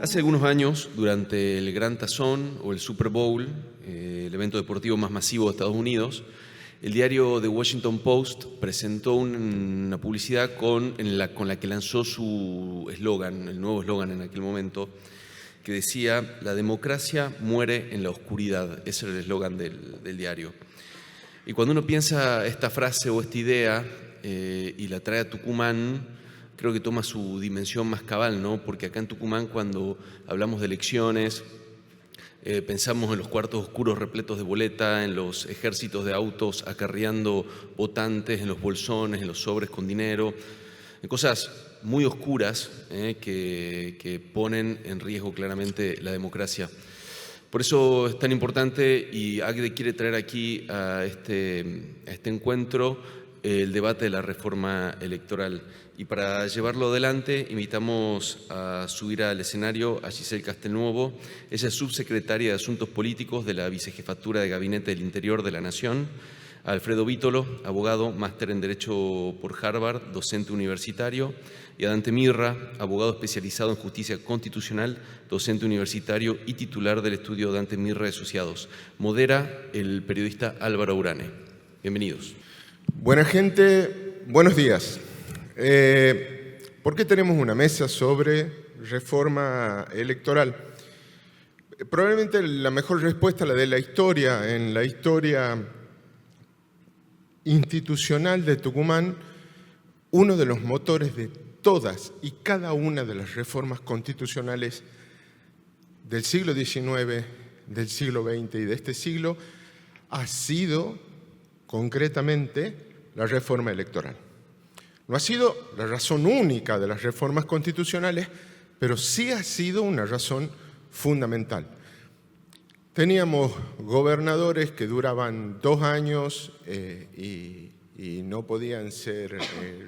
Hace algunos años, durante el Gran Tazón o el Super Bowl, el evento deportivo más masivo de Estados Unidos, el diario The Washington Post presentó una publicidad con la que lanzó su eslogan, el nuevo eslogan en aquel momento, que decía: "La democracia muere en la oscuridad". Ese era el eslogan del diario. Y cuando uno piensa esta frase o esta idea y la trae a Tucumán, creo que toma su dimensión más cabal, ¿no? Porque acá en Tucumán, cuando hablamos de elecciones, pensamos en los cuartos oscuros repletos de boleta, en los ejércitos de autos acarreando votantes, en los bolsones, en los sobres con dinero, en cosas muy oscuras que ponen en riesgo claramente la democracia. Por eso es tan importante, y ACDE quiere traer aquí a este encuentro el debate de la reforma electoral. Y para llevarlo adelante invitamos a subir al escenario a Giselle Castelnuovo. Ella es subsecretaria de Asuntos Políticos de la Vicejefatura de Gabinete del Interior de la Nación. A Alfredo Vítolo, abogado, máster en Derecho por Harvard, docente universitario. Y a Dante Mirra, abogado especializado en Justicia Constitucional, docente universitario y titular del estudio Dante Mirra y Asociados. Modera el periodista Álvaro Urane. Bienvenidos. Buena gente, buenos días. ¿Por qué tenemos una mesa sobre reforma electoral? Probablemente la mejor respuesta la de la historia. En la historia institucional de Tucumán, uno de los motores de todas y cada una de las reformas constitucionales del siglo XIX, del siglo XX y de este siglo ha sido concretamente la reforma electoral. No ha sido la razón única de las reformas constitucionales, pero sí ha sido una razón fundamental. Teníamos gobernadores que duraban 2 años y no podían ser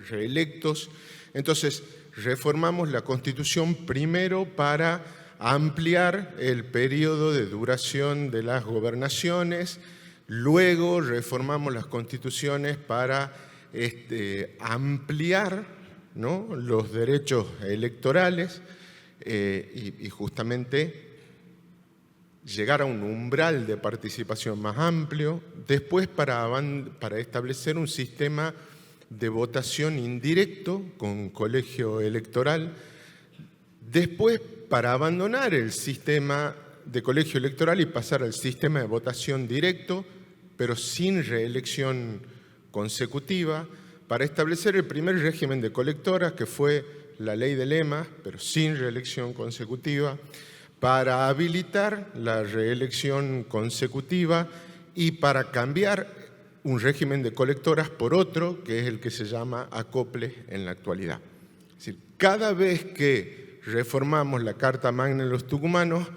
reelectos. Entonces, reformamos la Constitución primero para ampliar el periodo de duración de las gobernaciones. Luego reformamos las constituciones para ampliar, ¿no?, los derechos electorales y justamente llegar a un umbral de participación más amplio. Después para establecer un sistema de votación indirecto con colegio electoral. Después para abandonar el sistema de colegio electoral y pasar al sistema de votación directo, pero sin reelección consecutiva, para establecer el primer régimen de colectoras, que fue la ley de lemas, pero sin reelección consecutiva, para habilitar la reelección consecutiva y para cambiar un régimen de colectoras por otro, que es el que se llama acople en la actualidad. Es decir, cada vez que reformamos la Carta Magna de los tucumanos,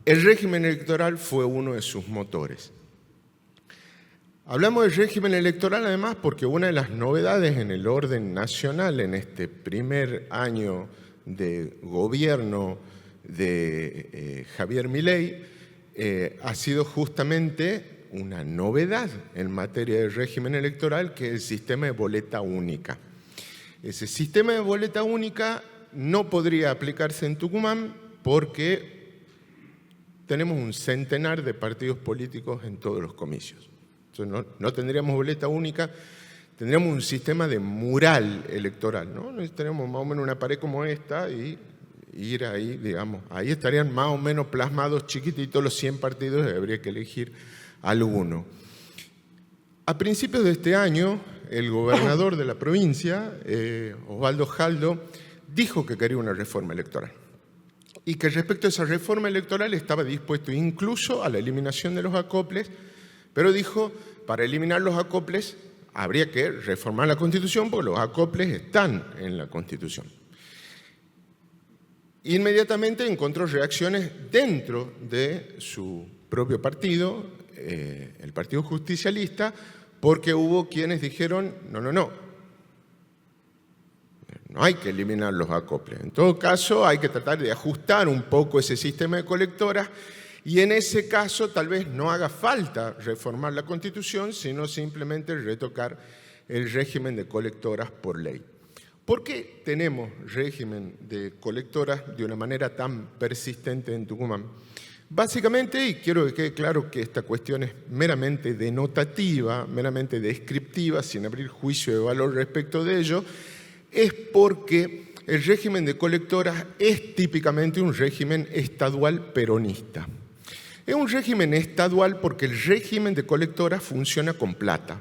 el régimen electoral fue uno de sus motores. Hablamos del régimen electoral además porque una de las novedades en el orden nacional en este primer año de gobierno de Javier Milei ha sido justamente una novedad en materia de régimen electoral, que es el sistema de boleta única. Ese sistema de boleta única no podría aplicarse en Tucumán porque tenemos un centenar de partidos políticos en todos los comicios. Entonces no tendríamos boleta única, tendríamos un sistema de mural electoral, ¿no? Tenemos más o menos una pared como esta y ir ahí, digamos, ahí estarían más o menos plasmados chiquititos los 100 partidos y habría que elegir alguno. A principios de este año, el gobernador de la provincia, Osvaldo Jaldo, dijo que quería una reforma electoral y que respecto a esa reforma electoral estaba dispuesto incluso a la eliminación de los acoples, pero dijo, para eliminar los acoples habría que reformar la Constitución porque los acoples están en la Constitución. Inmediatamente encontró reacciones dentro de su propio partido, el Partido Justicialista, porque hubo quienes dijeron, no hay que eliminar los acoples. En todo caso, hay que tratar de ajustar un poco ese sistema de colectoras y en ese caso tal vez no haga falta reformar la Constitución, sino simplemente retocar el régimen de colectoras por ley. ¿Por qué tenemos régimen de colectoras de una manera tan persistente en Tucumán? Básicamente, y quiero que quede claro que esta cuestión es meramente denotativa, meramente descriptiva, sin abrir juicio de valor respecto de ello, es porque el régimen de colectoras es típicamente un régimen estadual peronista. Es un régimen estadual porque el régimen de colectoras funciona con plata.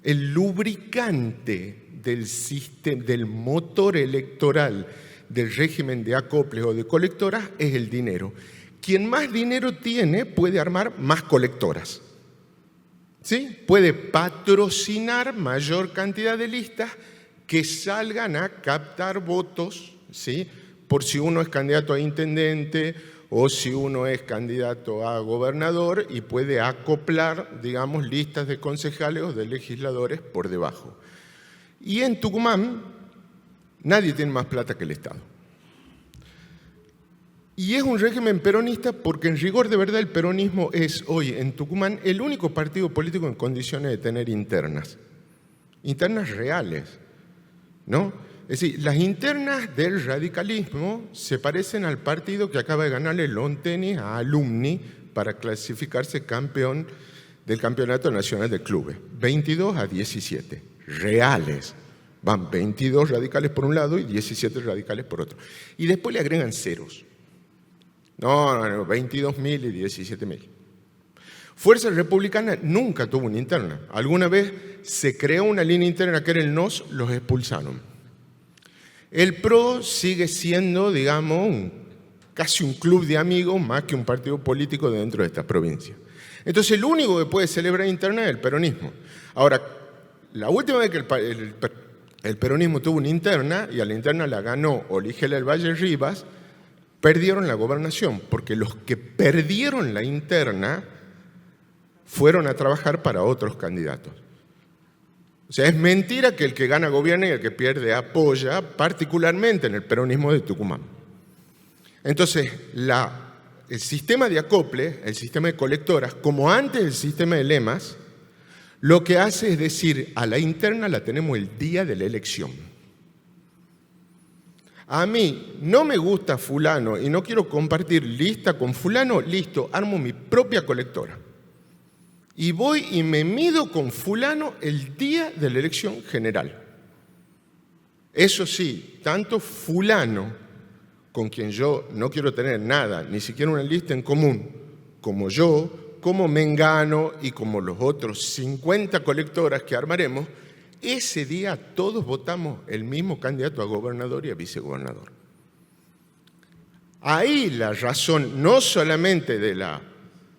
El lubricante del motor electoral del régimen de acoples o de colectoras es el dinero. Quien más dinero tiene puede armar más colectoras, ¿sí? Puede patrocinar mayor cantidad de listas que salgan a captar votos, ¿sí? Por si uno es candidato a intendente o si uno es candidato a gobernador y puede acoplar, digamos, listas de concejales o de legisladores por debajo. Y en Tucumán nadie tiene más plata que el Estado. Y es un régimen peronista porque en rigor de verdad el peronismo es hoy en Tucumán el único partido político en condiciones de tener internas reales, ¿no? Es decir, las internas del radicalismo se parecen al partido que acaba de ganarle el lawn tenis a Alumni para clasificarse campeón del Campeonato Nacional de Clubes. 22-17, reales. Van 22 radicales por un lado y 17 radicales por otro. Y después le agregan ceros. No, 22.000 y 17.000. Fuerza Republicana nunca tuvo una interna. Alguna vez se creó una línea interna que era el NOS, los expulsaron. El PRO sigue siendo, digamos, casi un club de amigos más que un partido político dentro de esta provincia. Entonces el único que puede celebrar interna es el peronismo. Ahora, la última vez que el peronismo tuvo una interna, y a la interna la ganó Oligela del Valle Rivas, perdieron la gobernación, porque los que perdieron la interna fueron a trabajar para otros candidatos. O sea, es mentira que el que gana gobierna y el que pierde apoya, particularmente en el peronismo de Tucumán. Entonces, el sistema de acople, el sistema de colectoras, como antes el sistema de lemas, lo que hace es decir, a la interna la tenemos el día de la elección. A mí no me gusta fulano y no quiero compartir lista con fulano, listo, armo mi propia colectora. Y voy y me mido con fulano el día de la elección general. Eso sí, tanto fulano, con quien yo no quiero tener nada, ni siquiera una lista en común, como yo, como Mengano y como los otros 50 colectoras que armaremos, ese día todos votamos el mismo candidato a gobernador y a vicegobernador. Ahí la razón no solamente de la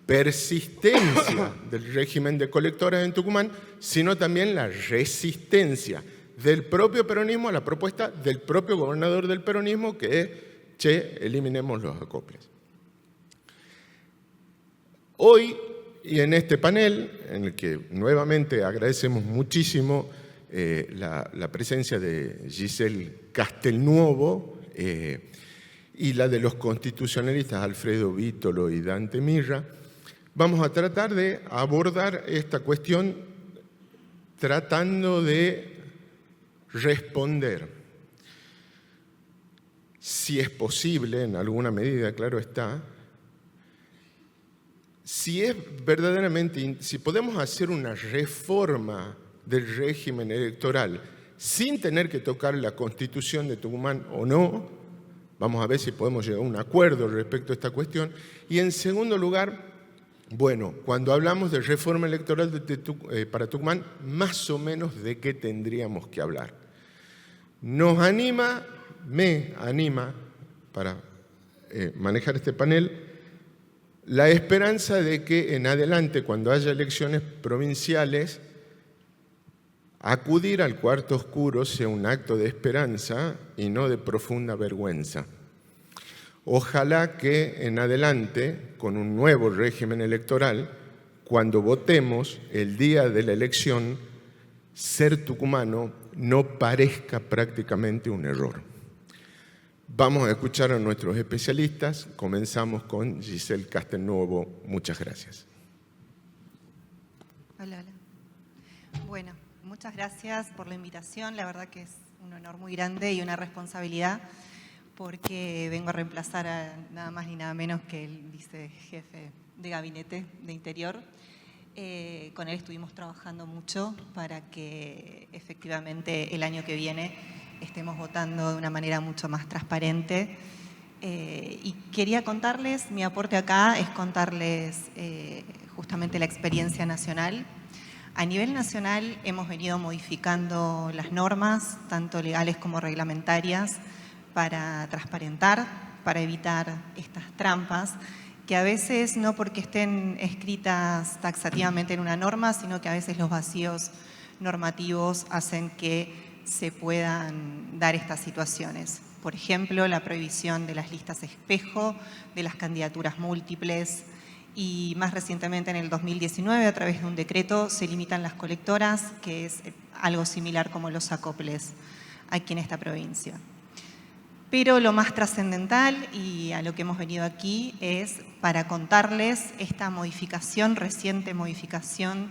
persistencia del régimen de colectoras en Tucumán, sino también la resistencia del propio peronismo a la propuesta del propio gobernador del peronismo, que es, eliminemos los acoples. Hoy, y en este panel, en el que nuevamente agradecemos muchísimo la presencia de Giselle Castelnuovo y la de los constitucionalistas Alfredo Vítolo y Dante Mirra, vamos a tratar de abordar esta cuestión tratando de responder, si es posible, en alguna medida, claro está, si es verdaderamente, si podemos hacer una reforma del régimen electoral sin tener que tocar la Constitución de Tucumán o no. Vamos a ver si podemos llegar a un acuerdo respecto a esta cuestión. Y en segundo lugar, bueno, cuando hablamos de reforma electoral para Tucumán, más o menos de qué tendríamos que hablar. Me anima para manejar este panel, la esperanza de que en adelante, cuando haya elecciones provinciales, acudir al cuarto oscuro sea un acto de esperanza y no de profunda vergüenza. Ojalá que en adelante, con un nuevo régimen electoral, cuando votemos el día de la elección, ser tucumano no parezca prácticamente un error. Vamos a escuchar a nuestros especialistas. Comenzamos con Giselle Castelnuovo. Muchas gracias. Hola. Bueno, muchas gracias por la invitación. La verdad que es un honor muy grande y una responsabilidad porque vengo a reemplazar a nada más ni nada menos que el vicejefe de Gabinete de Interior. Con él estuvimos trabajando mucho para que efectivamente el año que viene estemos votando de una manera mucho más transparente. Y quería contarles, mi aporte acá es contarles justamente la experiencia nacional. A nivel nacional hemos venido modificando las normas, tanto legales como reglamentarias, para transparentar, para evitar estas trampas, que a veces no porque estén escritas taxativamente en una norma, sino que a veces los vacíos normativos hacen que se puedan dar estas situaciones. Por ejemplo, la prohibición de las listas espejo, de las candidaturas múltiples, y más recientemente en el 2019, a través de un decreto, se limitan las colectoras, que es algo similar como los acoples aquí en esta provincia. Pero lo más trascendental y a lo que hemos venido aquí es para contarles esta modificación, reciente modificación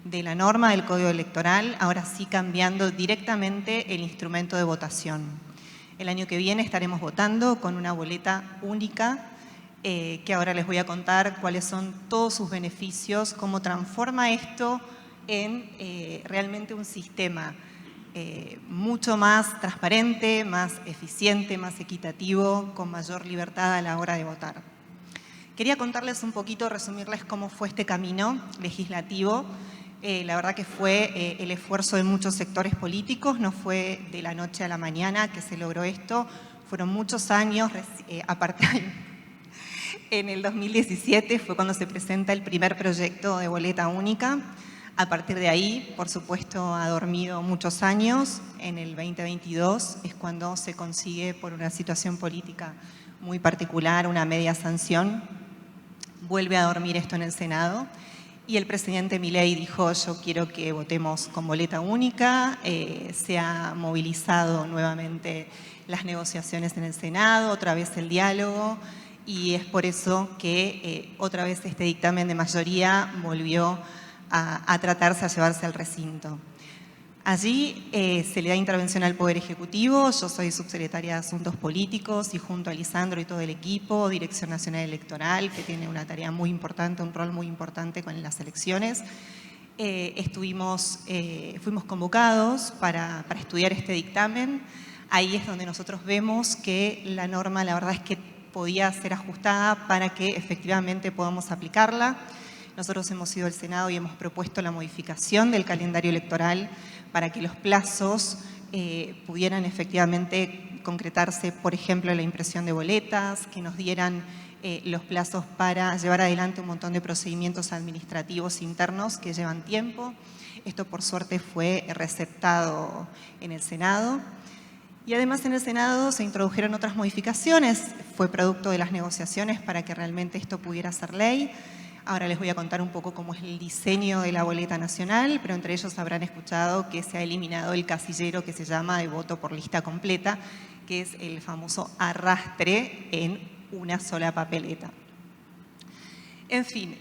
de la norma del Código Electoral, ahora sí cambiando directamente el instrumento de votación. El año que viene estaremos votando con una boleta única, que ahora les voy a contar cuáles son todos sus beneficios, cómo transforma esto en realmente un sistema mucho más transparente, más eficiente, más equitativo, con mayor libertad a la hora de votar. Quería contarles un poquito, resumirles cómo fue este camino legislativo. La verdad que fue el esfuerzo de muchos sectores políticos, no fue de la noche a la mañana que se logró esto, fueron muchos años, aparte en el 2017 fue cuando se presenta el primer proyecto de boleta única. A partir de ahí, por supuesto, ha dormido muchos años. En el 2022 es cuando se consigue, por una situación política muy particular, una media sanción. Vuelve a dormir esto en el Senado y el presidente Milei dijo: yo quiero que votemos con boleta única. Se ha movilizado nuevamente las negociaciones en el Senado, otra vez el diálogo, y es por eso que otra vez este dictamen de mayoría volvió a tratarse, a llevarse al recinto. Allí se le da intervención al Poder Ejecutivo. Yo soy subsecretaria de Asuntos Políticos y junto a Lisandro y todo el equipo, Dirección Nacional Electoral, que tiene una tarea muy importante, un rol muy importante con las elecciones, fuimos convocados para estudiar este dictamen. Ahí es donde nosotros vemos que la norma, la verdad es que podía ser ajustada para que efectivamente podamos aplicarla. Nosotros hemos ido al Senado y hemos propuesto la modificación del calendario electoral para que los plazos pudieran efectivamente concretarse, por ejemplo, la impresión de boletas, que nos dieran los plazos para llevar adelante un montón de procedimientos administrativos internos que llevan tiempo. Esto, por suerte, fue receptado en el Senado. Y además en el Senado se introdujeron otras modificaciones, fue producto de las negociaciones para que realmente esto pudiera ser ley. Ahora les voy a contar un poco cómo es el diseño de la boleta nacional, pero entre ellos habrán escuchado que se ha eliminado el casillero que se llama de voto por lista completa, que es el famoso arrastre en una sola papeleta. En fin,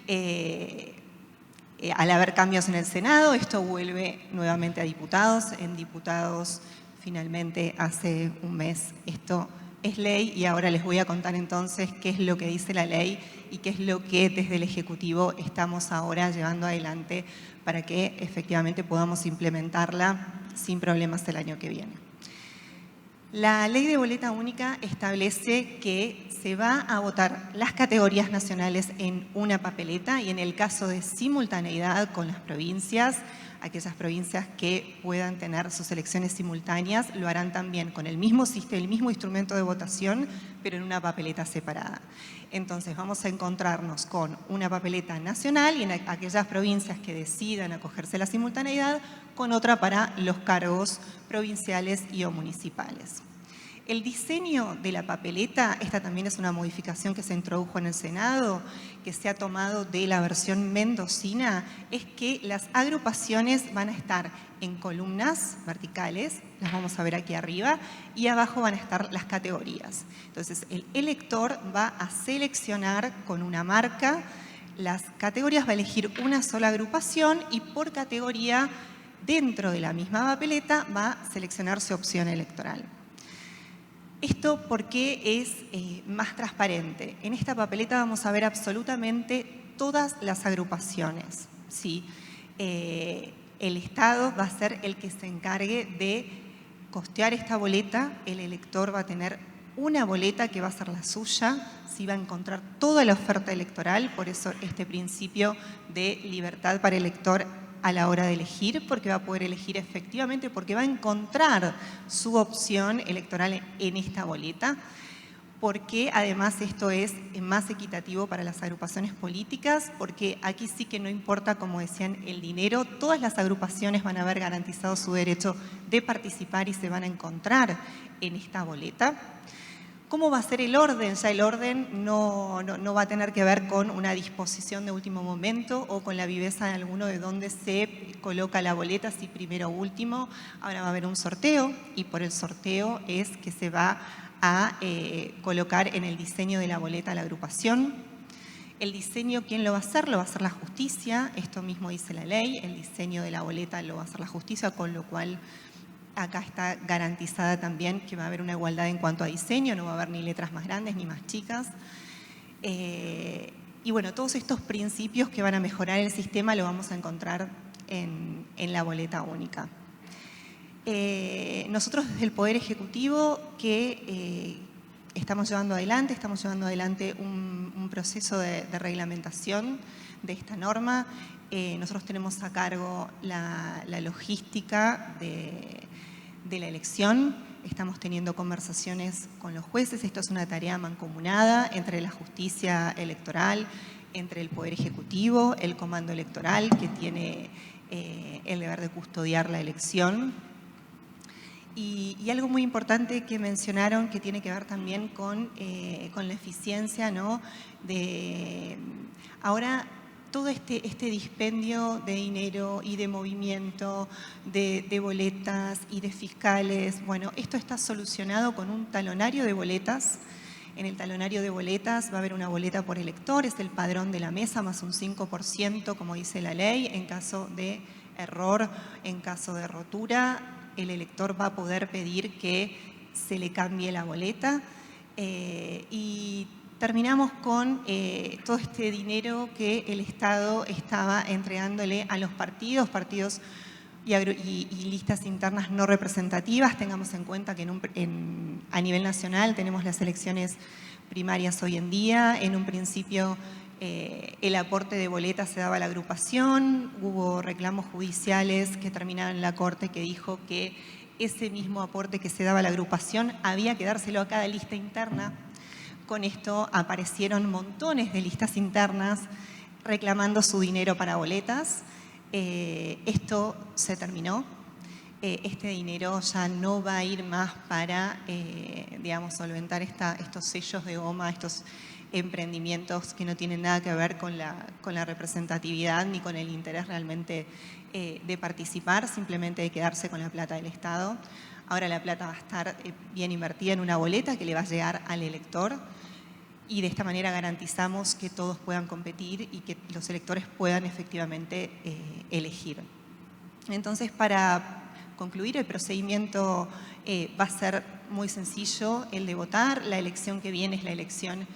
al haber cambios en el Senado, esto vuelve nuevamente a diputados. En diputados, finalmente, hace un mes, esto es ley y ahora les voy a contar entonces qué es lo que dice la ley y qué es lo que desde el Ejecutivo estamos ahora llevando adelante para que efectivamente podamos implementarla sin problemas el año que viene. La ley de boleta única establece que se va a votar las categorías nacionales en una papeleta y en el caso de simultaneidad con las provincias, aquellas provincias que puedan tener sus elecciones simultáneas lo harán también con el mismo instrumento de votación, pero en una papeleta separada. Entonces vamos a encontrarnos con una papeleta nacional y en aquellas provincias que decidan acogerse a la simultaneidad, con otra para los cargos provinciales y o municipales. El diseño de la papeleta, esta también es una modificación que se introdujo en el Senado, que se ha tomado de la versión mendocina, es que las agrupaciones van a estar en columnas verticales, las vamos a ver aquí arriba, y abajo van a estar las categorías. Entonces, el elector va a seleccionar con una marca las categorías, va a elegir una sola agrupación y por categoría dentro de la misma papeleta va a seleccionar su opción electoral. Esto porque es más transparente. En esta papeleta vamos a ver absolutamente todas las agrupaciones, ¿sí? El Estado va a ser el que se encargue de costear esta boleta. El elector va a tener una boleta que va a ser la suya, ¿sí? Va a encontrar toda la oferta electoral, por eso este principio de libertad para el elector a la hora de elegir, porque va a poder elegir efectivamente, porque va a encontrar su opción electoral en esta boleta, porque además esto es más equitativo para las agrupaciones políticas, porque aquí sí que no importa, como decían, el dinero, todas las agrupaciones van a haber garantizado su derecho de participar y se van a encontrar en esta boleta. ¿Cómo va a ser el orden? Ya el orden no va a tener que ver con una disposición de último momento o con la viveza de alguno de dónde se coloca la boleta, si primero o último. Ahora va a haber un sorteo y por el sorteo es que se va a colocar en el diseño de la boleta la agrupación. El diseño, ¿quién lo va a hacer? Lo va a hacer la justicia, esto mismo dice la ley, el diseño de la boleta lo va a hacer la justicia, con lo cual acá está garantizada también que va a haber una igualdad en cuanto a diseño, no va a haber ni letras más grandes ni más chicas. Y bueno, todos estos principios que van a mejorar el sistema lo vamos a encontrar en la boleta única. Nosotros desde el Poder Ejecutivo que estamos llevando adelante un proceso de reglamentación de esta norma. Nosotros tenemos a cargo la logística de la elección. Estamos teniendo conversaciones con los jueces. Esto es una tarea mancomunada entre la justicia electoral, entre el Poder Ejecutivo, el Comando Electoral, que tiene el deber de custodiar la elección. Y algo muy importante que mencionaron que tiene que ver también con la eficiencia, ¿no? Ahora todo este dispendio de dinero y de movimiento, de boletas y de fiscales, bueno, esto está solucionado con un talonario de boletas. En el talonario de boletas va a haber una boleta por elector, es el padrón de la mesa más un 5%, como dice la ley. En caso de error, en caso de rotura, el elector va a poder pedir que se le cambie la boleta. Y terminamos con todo este dinero que el Estado estaba entregándole a los partidos y listas internas no representativas. Tengamos en cuenta que a nivel nacional tenemos las elecciones primarias hoy en día. En un principio el aporte de boletas se daba a la agrupación, hubo reclamos judiciales que terminaron en la Corte que dijo que ese mismo aporte que se daba a la agrupación había que dárselo a cada lista interna. Con esto aparecieron montones de listas internas reclamando su dinero para boletas. Esto se terminó. Este dinero ya no va a ir más para, digamos, solventar estos sellos de goma, estos emprendimientos que no tienen nada que ver con la representatividad ni con el interés realmente de participar, simplemente de quedarse con la plata del Estado. Ahora la plata va a estar bien invertida en una boleta que le va a llegar al elector y de esta manera garantizamos que todos puedan competir y que los electores puedan efectivamente elegir. Entonces, para concluir, el procedimiento va a ser muy sencillo, el de votar. La elección que viene es la elección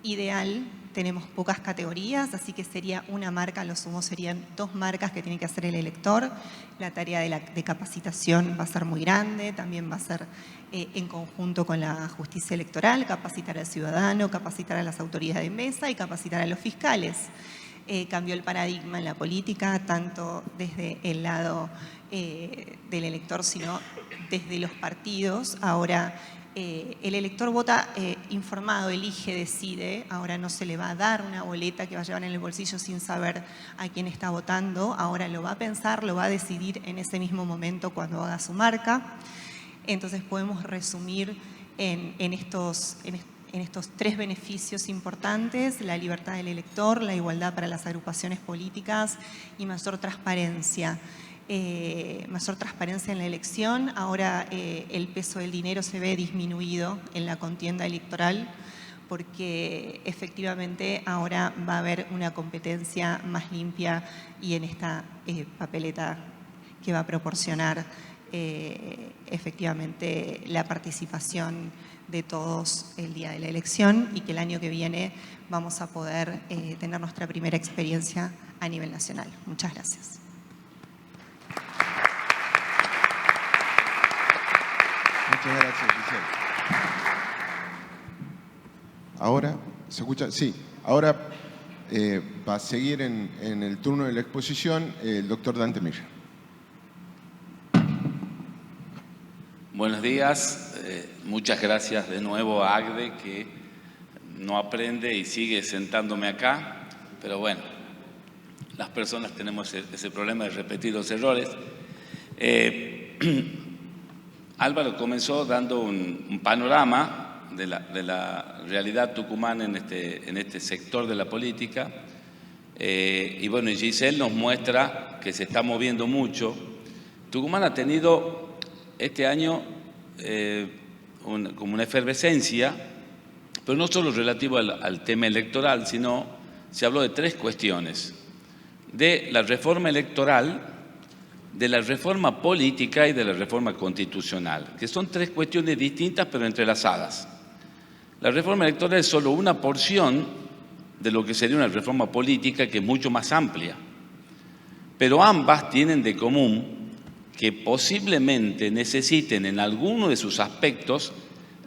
ideal. Tenemos pocas categorías, así que sería una marca, lo sumo serían 2 marcas que tiene que hacer el elector. La tarea de capacitación va a ser muy grande, también va a ser en conjunto con la justicia electoral, capacitar al ciudadano, capacitar a las autoridades de mesa y capacitar a los fiscales. Cambió el paradigma en la política, tanto desde el lado del elector, sino desde los partidos. Ahora el elector vota informado, elige, decide. Ahora no se le va a dar una boleta que va a llevar en el bolsillo sin saber a quién está votando. Ahora lo va a pensar, lo va a decidir en ese mismo momento cuando haga su marca. Entonces podemos resumir en estos 3 beneficios importantes: la libertad del elector, la igualdad para las agrupaciones políticas y mayor transparencia. Mayor transparencia en la elección. Ahora el peso del dinero se ve disminuido en la contienda electoral porque efectivamente ahora va a haber una competencia más limpia y en esta papeleta que va a proporcionar efectivamente la participación de todos el día de la elección y que el año que viene vamos a poder tener nuestra primera experiencia a nivel nacional. Muchas gracias. Muchas gracias, Giselle. Ahora, ¿se escucha? Sí. Ahora va a seguir en el turno de la exposición el doctor Dante Mir. Buenos días. Muchas gracias de nuevo a ACDE, que no aprende y sigue sentándome acá. Pero bueno, las personas tenemos ese problema de repetir los errores. Álvaro comenzó dando un panorama de la realidad tucumana en este sector de la política. Y bueno, Giselle nos muestra que se está moviendo mucho. Tucumán ha tenido este año como una efervescencia, pero no solo relativo al tema electoral, sino se habló de tres cuestiones: de la reforma electoral, de la reforma política y de la reforma constitucional, que son tres cuestiones distintas pero entrelazadas. La reforma electoral es solo una porción de lo que sería una reforma política, que es mucho más amplia, pero ambas tienen de común que posiblemente necesiten en alguno de sus aspectos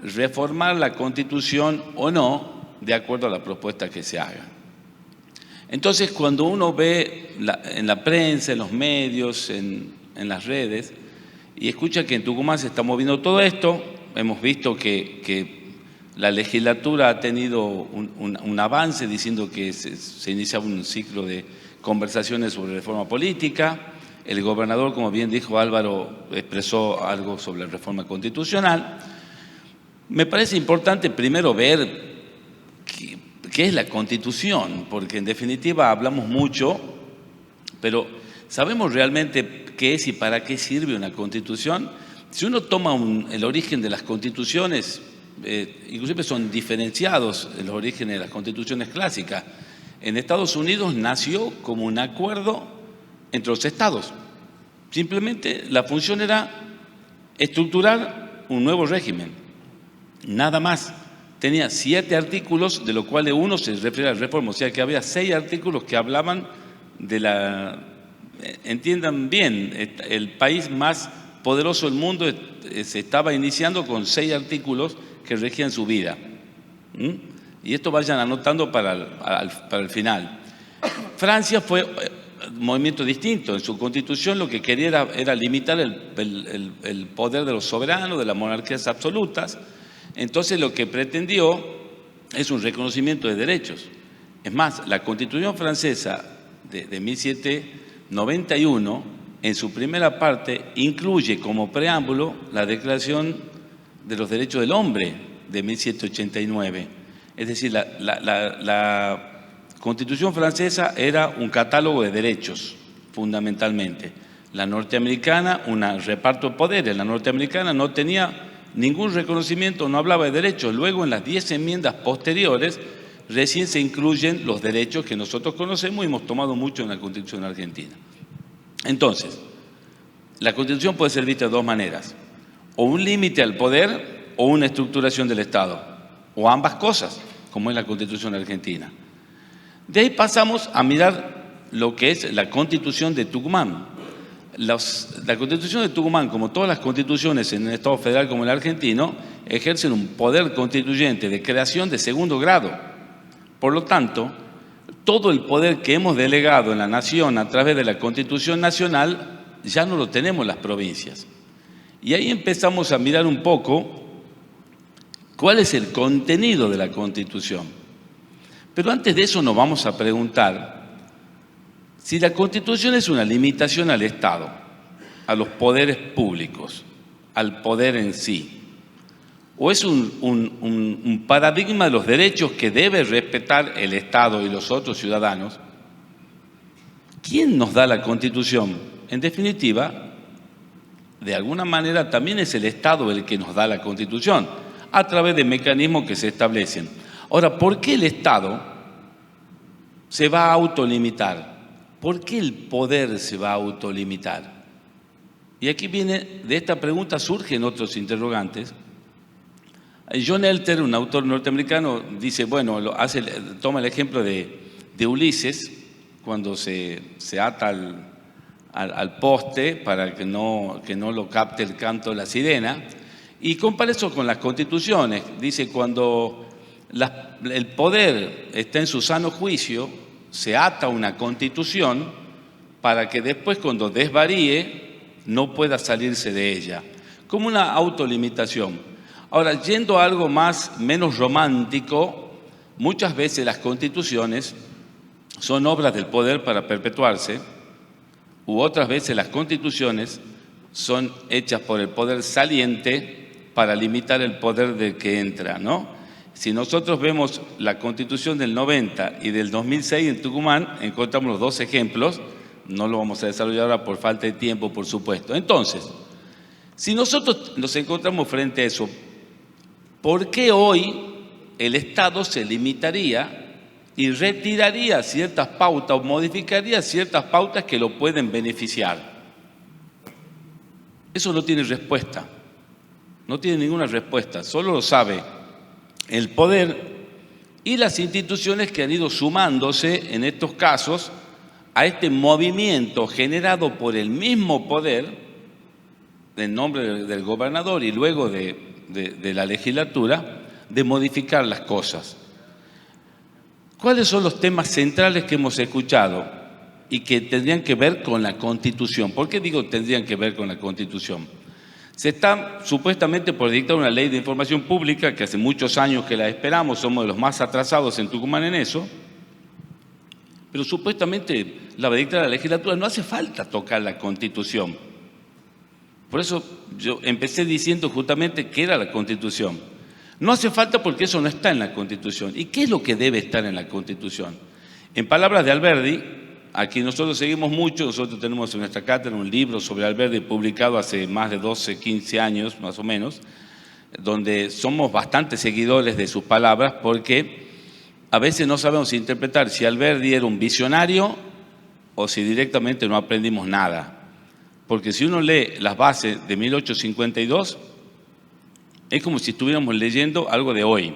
reformar la Constitución o no, de acuerdo a la propuesta que se haga. Entonces, cuando uno ve en la prensa, en los medios, en las redes, y escucha que en Tucumán se está moviendo todo esto, hemos visto que la legislatura ha tenido un avance diciendo que se inicia un ciclo de conversaciones sobre reforma política. El gobernador, como bien dijo Álvaro, expresó algo sobre la reforma constitucional. Me parece importante primero ver qué es la Constitución, porque en definitiva hablamos mucho, pero ¿sabemos realmente qué es y para qué sirve una Constitución? Si uno toma el origen de las constituciones, inclusive son diferenciados los orígenes de las constituciones clásicas. En Estados Unidos nació como un acuerdo entre los estados. Simplemente la función era estructurar un nuevo régimen, nada más. Tenía 7 artículos, de los cuales uno se refiere a la reforma, o sea que había 6 artículos que hablaban de entiendan bien, el país más poderoso del mundo se estaba iniciando con 6 artículos que regían su vida. Y esto vayan anotando para el final. Francia fue un movimiento distinto. En su constitución lo que quería era limitar el poder de los soberanos, de las monarquías absolutas. Entonces lo que pretendió es un reconocimiento de derechos. Es más, la Constitución francesa de 1791, en su primera parte, incluye como preámbulo la Declaración de los Derechos del Hombre de 1789. Es decir, la Constitución francesa era un catálogo de derechos, fundamentalmente. La norteamericana, un reparto de poderes. La norteamericana no tenía ningún reconocimiento, no hablaba de derechos. Luego, en las 10 enmiendas posteriores, recién se incluyen los derechos que nosotros conocemos y hemos tomado mucho en la Constitución argentina. Entonces, la Constitución puede ser vista de dos maneras: o un límite al poder o una estructuración del Estado, o ambas cosas, como es la Constitución argentina. De ahí pasamos a mirar lo que es la Constitución de Tucumán. La Constitución de Tucumán, como todas las constituciones en el Estado federal como el argentino, ejercen un poder constituyente de creación de segundo grado. Por lo tanto, todo el poder que hemos delegado en la nación a través de la Constitución nacional ya no lo tenemos en las provincias. Y ahí empezamos a mirar un poco cuál es el contenido de la Constitución. Pero antes de eso nos vamos a preguntar si la Constitución es una limitación al Estado, a los poderes públicos, al poder en sí, o es un paradigma de los derechos que debe respetar el Estado y los otros ciudadanos. ¿Quién nos da la Constitución? En definitiva, de alguna manera también es el Estado el que nos da la Constitución, a través de mecanismos que se establecen. Ahora, ¿por qué el Estado se va a autolimitar? ¿Por qué el poder se va a autolimitar? Y aquí viene, de esta pregunta surgen otros interrogantes. John Elter, un autor norteamericano, dice, bueno, toma el ejemplo de Ulises, cuando se ata al poste para que no lo capte el canto de la sirena, y compara eso con las constituciones. Dice, cuando el poder está en su sano juicio, se ata una constitución para que después, cuando desvaríe, no pueda salirse de ella, como una autolimitación. Ahora, yendo a algo menos romántico, muchas veces las constituciones son obras del poder para perpetuarse, u otras veces las constituciones son hechas por el poder saliente para limitar el poder del que entra, ¿no? Si nosotros vemos la Constitución del 90 y del 2006 en Tucumán, encontramos los dos ejemplos. No lo vamos a desarrollar ahora por falta de tiempo, por supuesto. Entonces, si nosotros nos encontramos frente a eso, ¿por qué hoy el Estado se limitaría y retiraría ciertas pautas o modificaría ciertas pautas que lo pueden beneficiar? Eso no tiene respuesta. No tiene ninguna respuesta. Solo lo sabe el poder y las instituciones que han ido sumándose en estos casos a este movimiento generado por el mismo poder, en nombre del gobernador y luego de la legislatura, de modificar las cosas. ¿Cuáles son los temas centrales que hemos escuchado y que tendrían que ver con la Constitución? ¿Por qué digo tendrían que ver con la Constitución? Se está supuestamente por dictar una ley de información pública, que hace muchos años que la esperamos, somos de los más atrasados en Tucumán en eso, pero supuestamente la va a dictar la legislatura, no hace falta tocar la Constitución. Por eso yo empecé diciendo justamente qué era la Constitución. No hace falta porque eso no está en la Constitución. ¿Y qué es lo que debe estar en la Constitución? En palabras de Alberdi, a quien nosotros seguimos mucho, nosotros tenemos en nuestra cátedra un libro sobre Alberdi publicado hace más de 12, 15 años más o menos, donde somos bastante seguidores de sus palabras porque a veces no sabemos interpretar si Alberdi era un visionario o si directamente no aprendimos nada. Porque si uno lee las bases de 1852, es como si estuviéramos leyendo algo de hoy.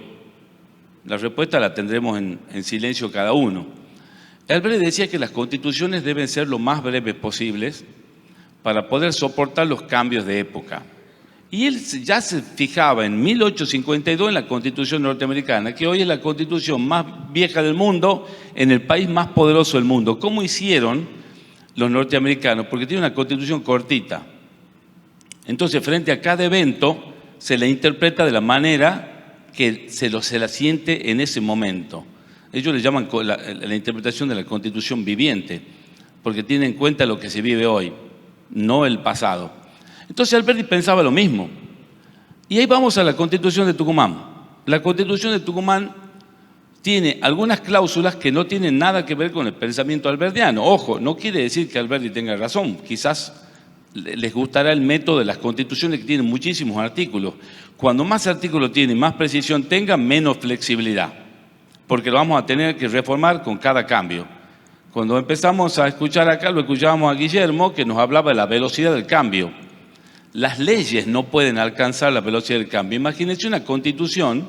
La respuesta la tendremos en silencio cada uno. Alberdi decía que las constituciones deben ser lo más breves posibles para poder soportar los cambios de época. Y él ya se fijaba en 1852 en la Constitución norteamericana, que hoy es la constitución más vieja del mundo, en el país más poderoso del mundo. ¿Cómo hicieron los norteamericanos? Porque tiene una constitución cortita. Entonces, frente a cada evento, se la interpreta de la manera que se la siente en ese momento. Ellos le llaman la interpretación de la Constitución viviente, porque tiene en cuenta lo que se vive hoy, no el pasado. Entonces Alberdi pensaba lo mismo. Y ahí vamos a la Constitución de Tucumán. La Constitución de Tucumán tiene algunas cláusulas que no tienen nada que ver con el pensamiento alberdiano. Ojo, no quiere decir que Alberdi tenga razón. Quizás les gustará el método de las constituciones que tienen muchísimos artículos. Cuando más artículos tiene y más precisión tenga, menos flexibilidad. Porque lo vamos a tener que reformar con cada cambio. Cuando empezamos a escuchar acá, lo escuchábamos a Guillermo, que nos hablaba de la velocidad del cambio. Las leyes no pueden alcanzar la velocidad del cambio. Imagínense una constitución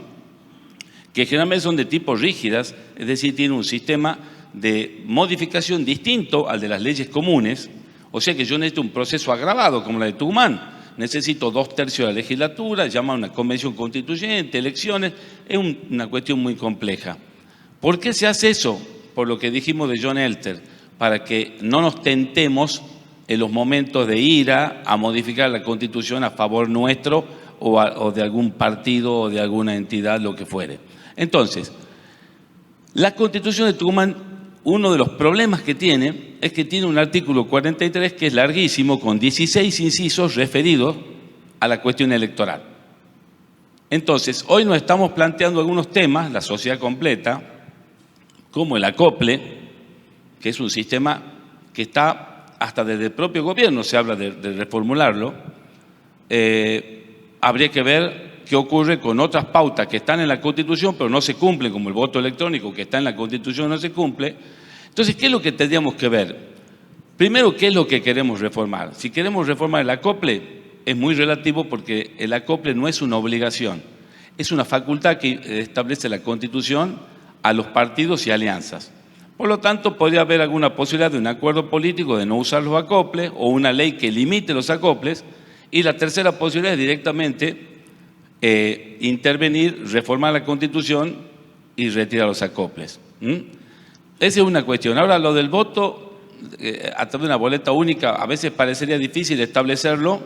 que generalmente son de tipo rígidas, es decir, tiene un sistema de modificación distinto al de las leyes comunes. O sea que yo necesito un proceso agravado como la de Tucumán. Necesito 2/3 de la legislatura, llama a una convención constituyente, elecciones. Es una cuestión muy compleja. ¿Por qué se hace eso? Por lo que dijimos de John Elter, para que no nos tentemos en los momentos de ira a modificar la Constitución a favor nuestro o de algún partido o de alguna entidad, lo que fuere. Entonces, la Constitución de Tucumán, uno de los problemas que tiene es que tiene un artículo 43 que es larguísimo, con 16 incisos referidos a la cuestión electoral. Entonces, hoy nos estamos planteando algunos temas, la sociedad completa, como el acople, que es un sistema que está hasta desde el propio gobierno, se habla de reformularlo. Habría que ver qué ocurre con otras pautas que están en la Constitución, pero no se cumplen, como el voto electrónico que está en la Constitución no se cumple. Entonces, ¿qué es lo que tendríamos que ver? Primero, ¿qué es lo que queremos reformar? Si queremos reformar el acople, es muy relativo porque el acople no es una obligación, es una facultad que establece la Constitución a los partidos y alianzas. Por lo tanto, podría haber alguna posibilidad de un acuerdo político de no usar los acoples o una ley que limite los acoples. Y la tercera posibilidad es directamente intervenir, reformar la Constitución y retirar los acoples. Esa es una cuestión. Ahora, lo del voto a través de una boleta única, a veces parecería difícil establecerlo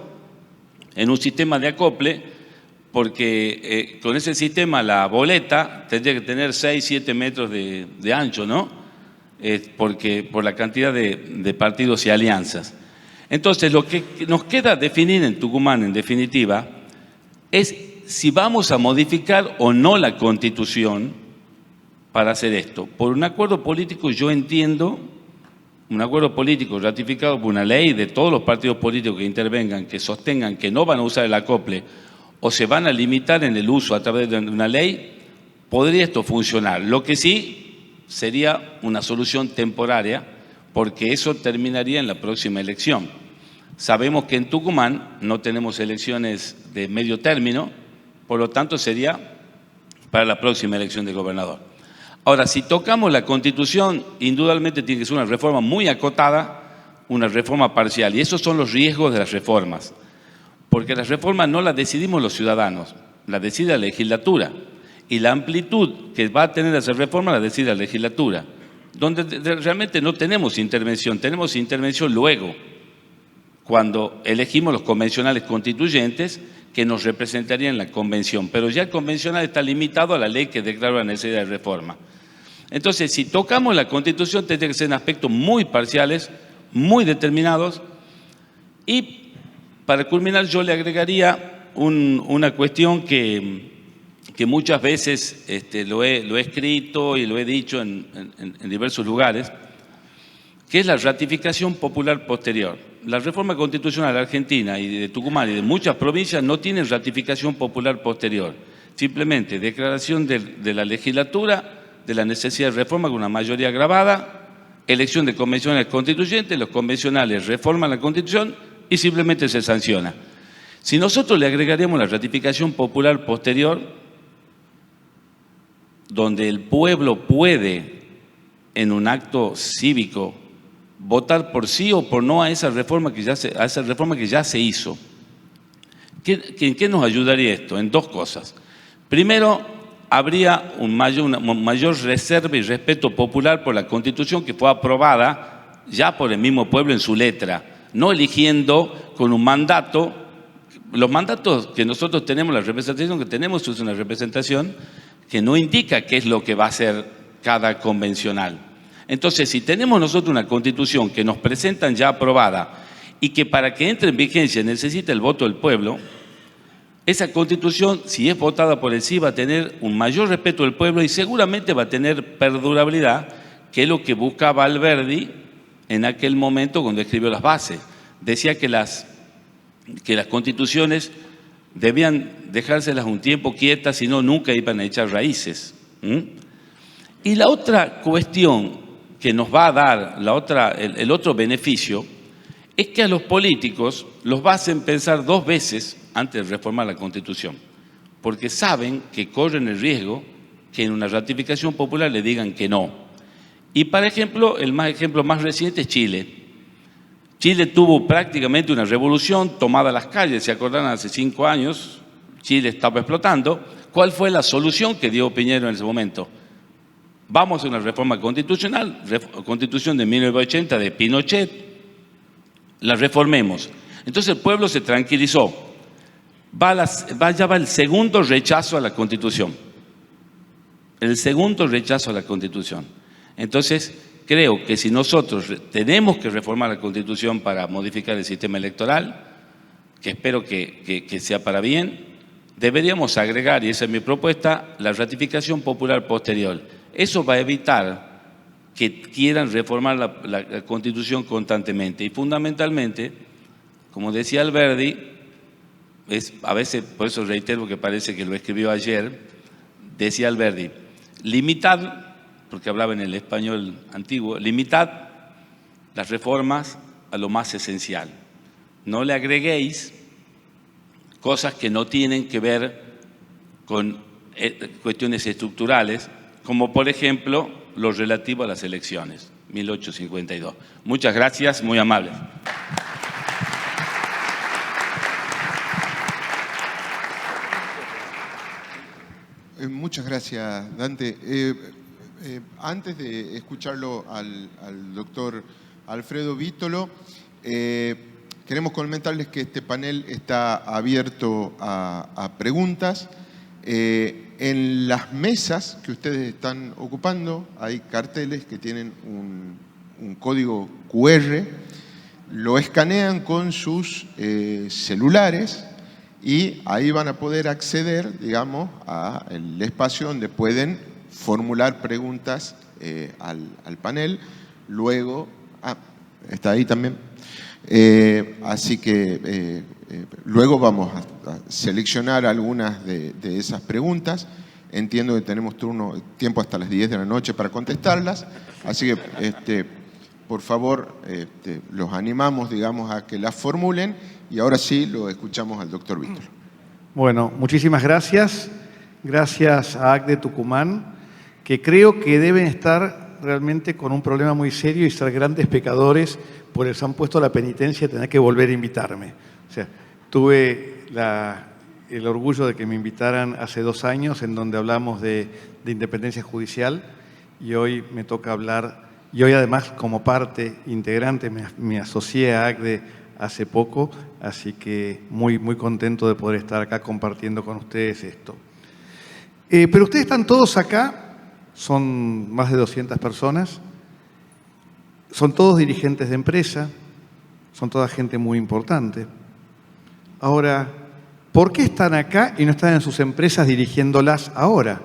en un sistema de acople, porque con ese sistema la boleta tendría que tener 6, 7 metros de ancho, ¿no? Porque por la cantidad de partidos y alianzas. Entonces, lo que nos queda definir en Tucumán, en definitiva, es si vamos a modificar o no la Constitución para hacer esto. Por un acuerdo político, yo entiendo, un acuerdo político ratificado por una ley de todos los partidos políticos que intervengan, que sostengan que no van a usar el acople o se van a limitar en el uso a través de una ley, podría esto funcionar. Lo que sí sería una solución temporaria, porque eso terminaría en la próxima elección. Sabemos que en Tucumán no tenemos elecciones de medio término, por lo tanto sería para la próxima elección de gobernador. Ahora, si tocamos la Constitución, indudablemente tiene que ser una reforma muy acotada, una reforma parcial, y esos son los riesgos de las reformas, porque las reformas no las decidimos los ciudadanos, las decide la legislatura. Y la amplitud que va a tener esa reforma la decide la legislatura, donde realmente no tenemos intervención, tenemos intervención luego, cuando elegimos los convencionales constituyentes que nos representarían en la convención, pero ya el convencional está limitado a la ley que declara la necesidad de reforma. Entonces, si tocamos la Constitución, tendría que ser en aspectos muy parciales, muy determinados, y para culminar yo le agregaría una cuestión que muchas veces lo he escrito y lo he dicho en diversos lugares, que es la ratificación popular posterior. La reforma constitucional argentina y de Tucumán y de muchas provincias no tienen ratificación popular posterior. Simplemente declaración de la legislatura de la necesidad de reforma con una mayoría agravada, elección de convencionales constituyentes, los convencionales reforman la Constitución y simplemente se sanciona. Si nosotros le agregaríamos la ratificación popular posterior, donde el pueblo puede, en un acto cívico, votar por sí o por no a esa reforma que ya se hizo. ¿En qué nos ayudaría esto? En dos cosas. Primero, habría una mayor reserva y respeto popular por la Constitución que fue aprobada ya por el mismo pueblo en su letra, no eligiendo con un mandato. Los mandatos que nosotros tenemos, la representación que tenemos es una representación que no indica qué es lo que va a hacer cada convencional. Entonces, si tenemos nosotros una Constitución que nos presentan ya aprobada y que para que entre en vigencia necesita el voto del pueblo, esa Constitución, si es votada por el sí, va a tener un mayor respeto del pueblo y seguramente va a tener perdurabilidad, que es lo que buscaba Alberdi en aquel momento cuando escribió las bases. Decía que las constituciones debían dejárselas un tiempo quietas, si no, nunca iban a echar raíces. Y la otra cuestión que nos va a dar, el otro beneficio, es que a los políticos los hacen pensar 2 veces antes de reformar la Constitución, porque saben que corren el riesgo que en una ratificación popular le digan que no. Y, por ejemplo, el ejemplo más reciente es Chile. Chile tuvo prácticamente una revolución, tomada las calles, se acordarán, hace 5 años, Chile estaba explotando. ¿Cuál fue la solución que dio Piñera en ese momento? Vamos a una reforma constitucional, Constitución de 1980 de Pinochet, la reformemos. Entonces el pueblo se tranquilizó. Ya va el segundo rechazo a la Constitución. El segundo rechazo a la Constitución. Entonces, creo que si nosotros tenemos que reformar la Constitución para modificar el sistema electoral, que espero que sea para bien, deberíamos agregar, y esa es mi propuesta, la ratificación popular posterior. Eso va a evitar que quieran reformar la Constitución constantemente. Y fundamentalmente, como decía Alberdi, a veces, por eso reitero que parece que lo escribió ayer, decía Alberdi, limitad, porque hablaba en el español antiguo, limitad las reformas a lo más esencial. No le agreguéis cosas que no tienen que ver con cuestiones estructurales, como por ejemplo lo relativo a las elecciones, 1852. Muchas gracias, muy amables. Muchas gracias, Dante. Antes de escucharlo al doctor Alfredo Vítolo, queremos comentarles que este panel está abierto a preguntas. En las mesas que ustedes están ocupando hay carteles que tienen un código QR, lo escanean con sus celulares y ahí van a poder acceder, digamos, al espacio donde pueden formular preguntas al panel. Luego, está ahí también. Así que luego vamos a seleccionar algunas de esas preguntas. Entiendo que tenemos tiempo hasta las 10 de la noche para contestarlas. Así que, por favor, los animamos, digamos, a que las formulen. Y ahora sí, lo escuchamos al doctor Vítolo. Bueno, muchísimas gracias. Gracias a ACDE Tucumán, que creo que deben estar realmente con un problema muy serio y ser grandes pecadores por el que se han puesto la penitencia de tener que volver a invitarme. O sea, tuve el orgullo de que me invitaran hace 2 años, en donde hablamos de independencia judicial, y hoy me toca hablar, y hoy además como parte integrante me asocié a ACDE hace poco, así que muy, muy contento de poder estar acá compartiendo con ustedes esto. Pero ustedes están todos acá, son más de 200 personas, son todos dirigentes de empresa, son toda gente muy importante. Ahora, ¿por qué están acá y no están en sus empresas dirigiéndolas ahora?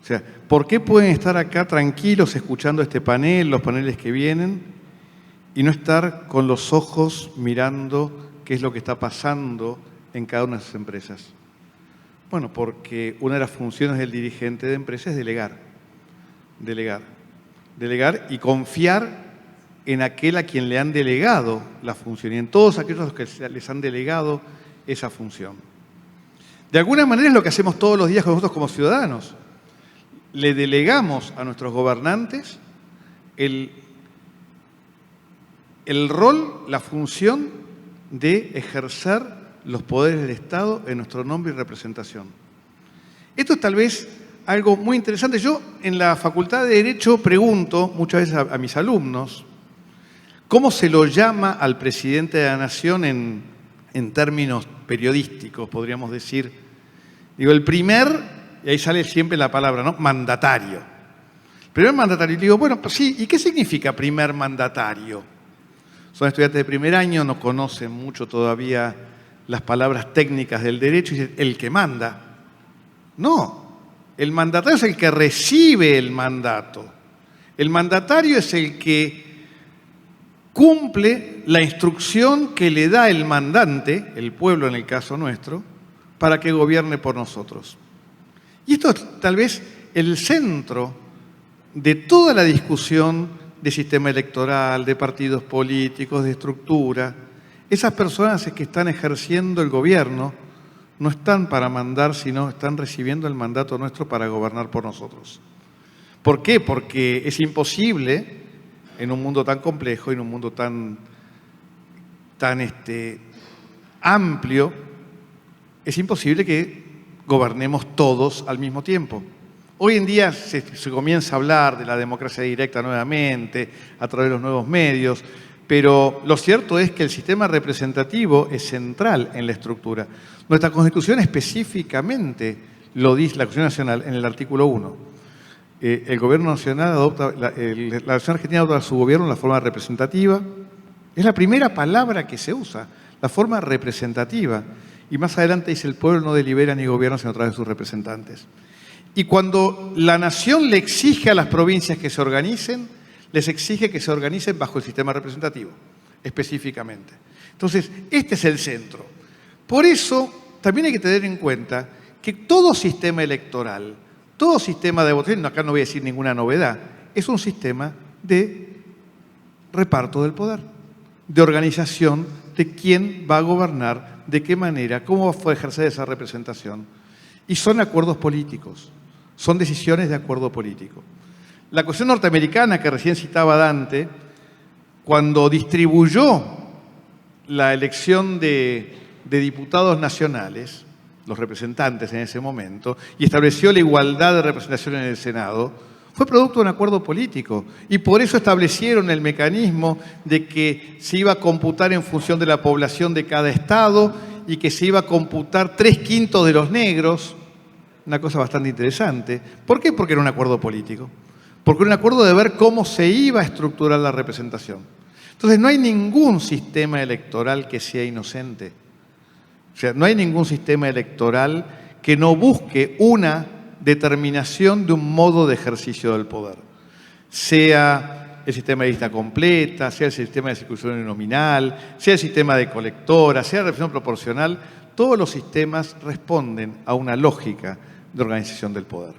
O sea, ¿por qué pueden estar acá tranquilos escuchando este panel, los paneles que vienen, y no estar con los ojos mirando qué es lo que está pasando en cada una de sus empresas? Bueno, porque una de las funciones del dirigente de empresa es delegar. Delegar y confiar en aquel a quien le han delegado la función y en todos aquellos que les han delegado esa función. De alguna manera es lo que hacemos todos los días con nosotros como ciudadanos. Le delegamos a nuestros gobernantes el rol, la función de ejercer los poderes del Estado en nuestro nombre y representación. Esto es tal vez algo muy interesante. Yo en la Facultad de Derecho pregunto muchas veces a mis alumnos cómo se lo llama al presidente de la Nación en términos periodísticos, podríamos decir. Digo, el primer, y ahí sale siempre la palabra, ¿no? Mandatario. Primer mandatario. Y digo, bueno, pues sí, ¿y qué significa primer mandatario? Son estudiantes de primer año, no conocen mucho todavía las palabras técnicas del derecho y dicen, el que manda. No, el mandatario es el que recibe el mandato. El mandatario es el que cumple la instrucción que le da el mandante, el pueblo en el caso nuestro, para que gobierne por nosotros. Y esto es tal vez el centro de toda la discusión de sistema electoral, de partidos políticos, de estructura. Esas personas que están ejerciendo el gobierno no están para mandar, sino están recibiendo el mandato nuestro para gobernar por nosotros. ¿Por qué? Porque es imposible, en un mundo tan complejo, en un mundo tan amplio, es imposible que gobernemos todos al mismo tiempo. Hoy en día se comienza a hablar de la democracia directa nuevamente, a través de los nuevos medios, pero lo cierto es que el sistema representativo es central en la estructura. Nuestra Constitución específicamente lo dice, la Constitución Nacional, en el artículo 1. El Gobierno Nacional adopta, la Nación Argentina adopta su gobierno en la forma representativa. Es la primera palabra que se usa, la forma representativa. Y más adelante dice, el pueblo no delibera ni gobierna sino a través de sus representantes. Y cuando la nación le exige a las provincias que se organicen, les exige que se organicen bajo el sistema representativo, específicamente. Entonces, este es el centro. Por eso, también hay que tener en cuenta que todo sistema electoral, todo sistema de votación, acá no voy a decir ninguna novedad, es un sistema de reparto del poder. de organización de quién va a gobernar, de qué manera, cómo va a ejercer esa representación. Y son acuerdos políticos, son decisiones de acuerdo político. La cuestión norteamericana que recién citaba Dante, cuando distribuyó la elección de diputados nacionales, los representantes en ese momento, y estableció la igualdad de representación en el Senado, fue producto de un acuerdo político. Y por eso establecieron el mecanismo de que se iba a computar en función de la población de cada estado y que se iba a computar 3/5 de los negros, una cosa bastante interesante. ¿Por qué? Porque era un acuerdo político. Porque era un acuerdo de ver cómo se iba a estructurar la representación. Entonces, no hay ningún sistema electoral que sea inocente. O sea, no hay ningún sistema electoral que no busque una determinación de un modo de ejercicio del poder. Sea el sistema de lista completa, sea el sistema de circunscripción nominal, sea el sistema de colectora, sea la representación proporcional, todos los sistemas responden a una lógica de organización del poder.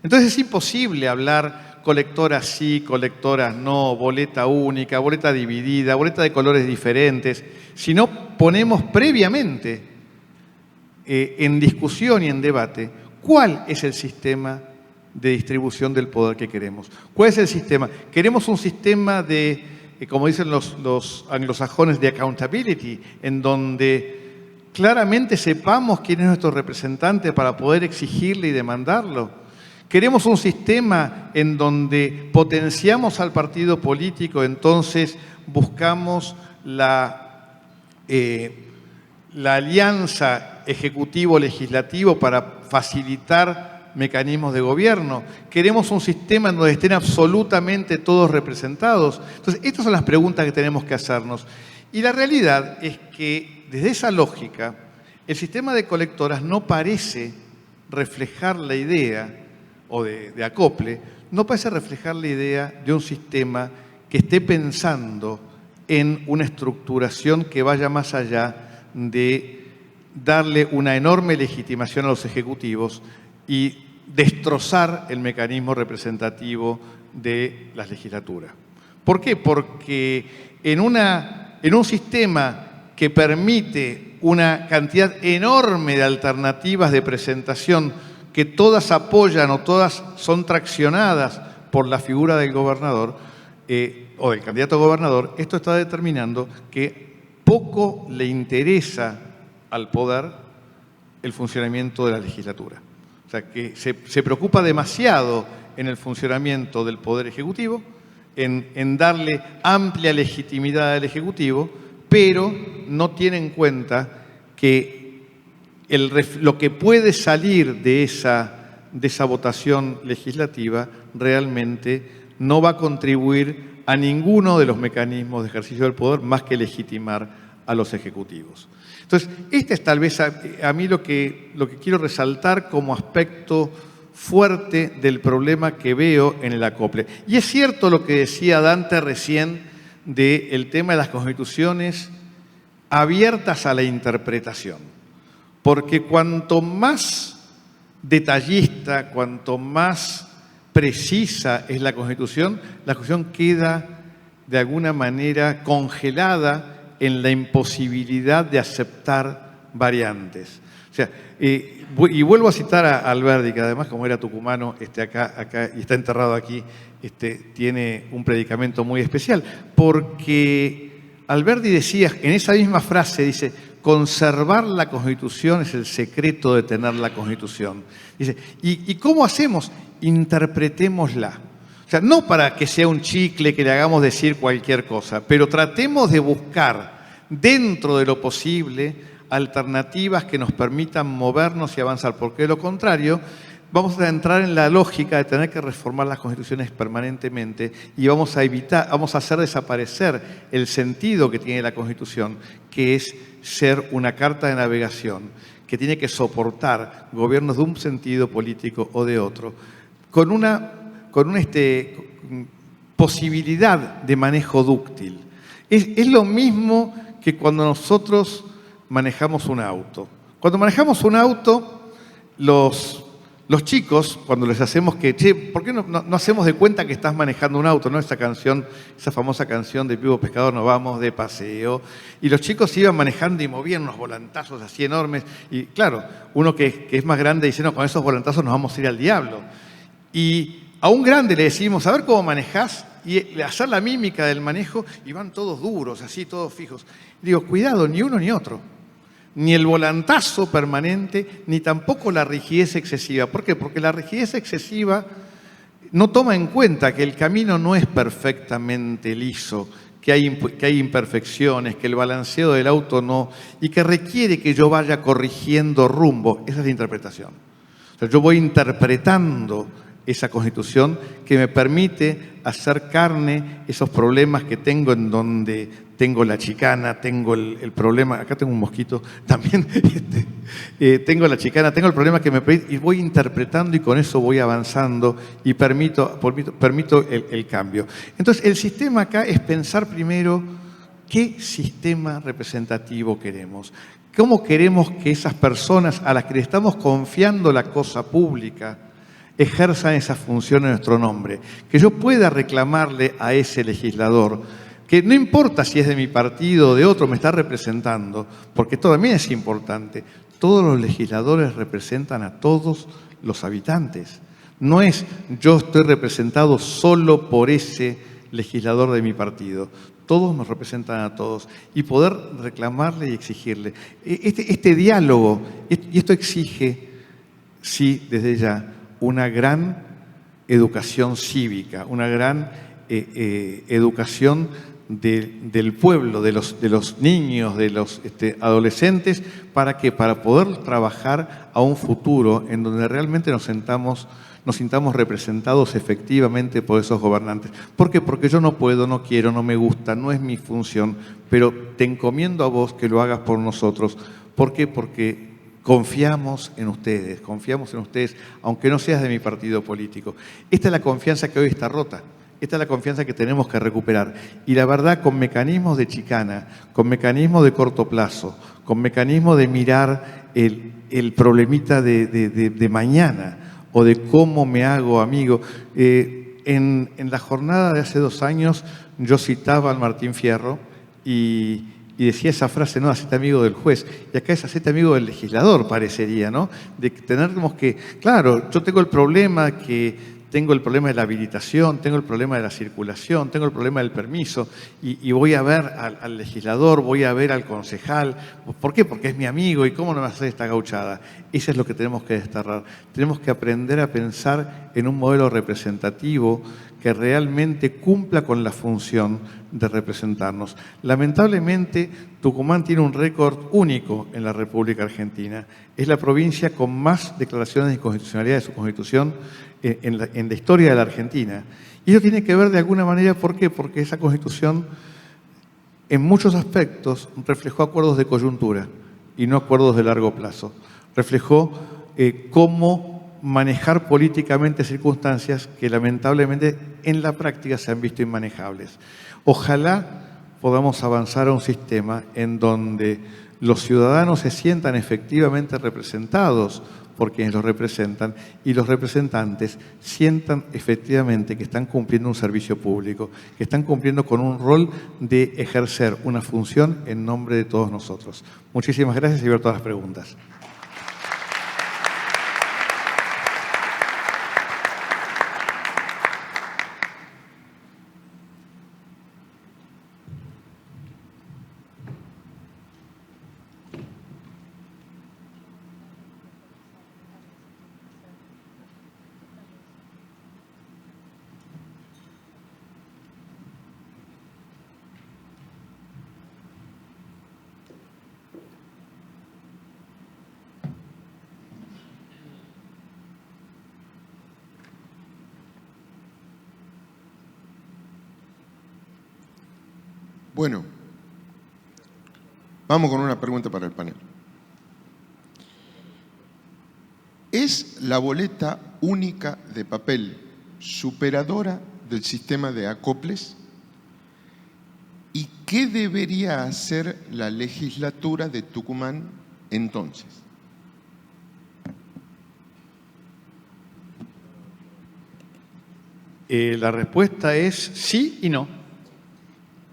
Entonces es imposible hablar colectoras sí, colectoras no, boleta única, boleta dividida, boleta de colores diferentes, si no ponemos previamente en discusión y en debate cuál es el sistema de distribución del poder que queremos. ¿Cuál es el sistema? Queremos un sistema de, como dicen los anglosajones, de accountability, en donde claramente sepamos quién es nuestro representante para poder exigirle y demandarlo. Queremos un sistema en donde potenciamos al partido político, entonces buscamos la alianza ejecutivo-legislativo para facilitar mecanismos de gobierno. Queremos un sistema en donde estén absolutamente todos representados. Entonces, estas son las preguntas que tenemos que hacernos. Y la realidad es que, desde esa lógica, el sistema de colectoras no parece reflejar la idea, o de acople, no parece reflejar la idea de un sistema que esté pensando en una estructuración que vaya más allá de darle una enorme legitimación a los ejecutivos y destrozar el mecanismo representativo de las legislaturas. ¿Por qué? Porque en un sistema que permite una cantidad enorme de alternativas de presentación que todas apoyan o todas son traccionadas por la figura del gobernador o del candidato a gobernador, esto está determinando que poco le interesa al poder el funcionamiento de la legislatura. O sea, que se preocupa demasiado en el funcionamiento del Poder Ejecutivo, en darle amplia legitimidad al Ejecutivo, pero no tiene en cuenta que lo que puede salir de esa votación legislativa realmente no va a contribuir a ninguno de los mecanismos de ejercicio del poder más que legitimar a los ejecutivos. Entonces, este es tal vez a mí lo que quiero resaltar como aspecto fuerte del problema que veo en el acople. Y es cierto lo que decía Dante recién del tema de las constituciones abiertas a la interpretación. Porque cuanto más detallista, cuanto más precisa es la Constitución queda de alguna manera congelada en la imposibilidad de aceptar variantes. O sea, y vuelvo a citar a Alberdi, que además, como era tucumano, acá y está enterrado aquí, tiene un predicamento muy especial, porque Alberdi decía, en esa misma frase, dice: conservar la Constitución es el secreto de tener la Constitución. Dice, ¿y cómo hacemos? Interpretémosla. O sea, no para que sea un chicle que le hagamos decir cualquier cosa, pero tratemos de buscar dentro de lo posible alternativas que nos permitan movernos y avanzar, porque de lo contrario vamos a entrar en la lógica de tener que reformar las constituciones permanentemente y vamos a hacer desaparecer el sentido que tiene la Constitución, que es ser una carta de navegación que tiene que soportar gobiernos de un sentido político o de otro, con una posibilidad de manejo dúctil. Es lo mismo que cuando nosotros manejamos un auto. Cuando manejamos un auto, los Los chicos, cuando les hacemos que, che, ¿por qué no hacemos de cuenta que estás manejando un auto? ¿No? Esa canción, esa famosa canción de Vivo Pescador, nos vamos de paseo. Y los chicos iban manejando y movían unos volantazos así enormes. Y claro, uno que es más grande dice, no, con esos volantazos nos vamos a ir al diablo. Y a un grande le decimos, a ver cómo manejás, y hacer la mímica del manejo, y van todos duros, así, todos fijos. Digo, cuidado, ni uno ni otro. Ni el volantazo permanente, ni tampoco la rigidez excesiva. ¿Por qué? Porque la rigidez excesiva no toma en cuenta que el camino no es perfectamente liso, que hay imperfecciones, que el balanceo del auto no, y que requiere que yo vaya corrigiendo rumbo. Esa es la interpretación. O sea, yo voy interpretando esa Constitución que me permite hacer carne esos problemas que tengo en donde tengo la chicana, tengo el problema, acá tengo un mosquito también, tengo la chicana, tengo el problema que me permite, y voy interpretando y con eso voy avanzando y permito el cambio. Entonces, el sistema acá es pensar primero qué sistema representativo queremos. ¿Cómo queremos que esas personas a las que le estamos confiando la cosa pública ejerzan esa función en nuestro nombre? Que yo pueda reclamarle a ese legislador, que no importa si es de mi partido o de otro, me está representando, porque esto también es importante. Todos los legisladores representan a todos los habitantes. No es yo estoy representado solo por ese legislador de mi partido. Todos nos representan a todos. Y poder reclamarle y exigirle. Este diálogo, y esto exige, sí, desde ya, una gran educación cívica, una gran educación del pueblo, de los niños, de los adolescentes, ¿para qué? Para poder trabajar a un futuro en donde realmente nos sintamos representados efectivamente por esos gobernantes. ¿Por qué? Porque yo no puedo, no quiero, no me gusta, no es mi función, pero te encomiendo a vos que lo hagas por nosotros. ¿Por qué? Porque confiamos en ustedes, aunque no seas de mi partido político. Esta es la confianza que hoy está rota. Esta es la confianza que tenemos que recuperar. Y la verdad, con mecanismos de chicana, con mecanismos de corto plazo, con mecanismos de mirar el problemita de mañana o de cómo me hago amigo. En la jornada de hace 2 años yo citaba al Martín Fierro y decía esa frase, no, hacete amigo del juez. Y acá es hacete amigo del legislador, parecería, ¿no? De tener como que, claro, yo tengo el problema de la habilitación, tengo el problema de la circulación, tengo el problema del permiso y voy a ver al legislador, voy a ver al concejal. ¿Por qué? Porque es mi amigo y cómo no me hace esta gauchada. Eso es lo que tenemos que desterrar. Tenemos que aprender a pensar en un modelo representativo que realmente cumpla con la función de representarnos. Lamentablemente, Tucumán tiene un récord único en la República Argentina. Es la provincia con más declaraciones de inconstitucionalidad de su Constitución en la historia de la Argentina. Y eso tiene que ver de alguna manera, ¿por qué? Porque esa Constitución en muchos aspectos reflejó acuerdos de coyuntura y no acuerdos de largo plazo. Reflejó cómo manejar políticamente circunstancias que lamentablemente en la práctica se han visto inmanejables. Ojalá podamos avanzar a un sistema en donde los ciudadanos se sientan efectivamente representados por quienes los representan y los representantes sientan efectivamente que están cumpliendo un servicio público, que están cumpliendo con un rol de ejercer una función en nombre de todos nosotros. Muchísimas gracias y ver todas las preguntas. Bueno, vamos con una pregunta para el panel. ¿Es la boleta única de papel superadora del sistema de acoples? ¿Y qué debería hacer la legislatura de Tucumán entonces? La respuesta es sí y no.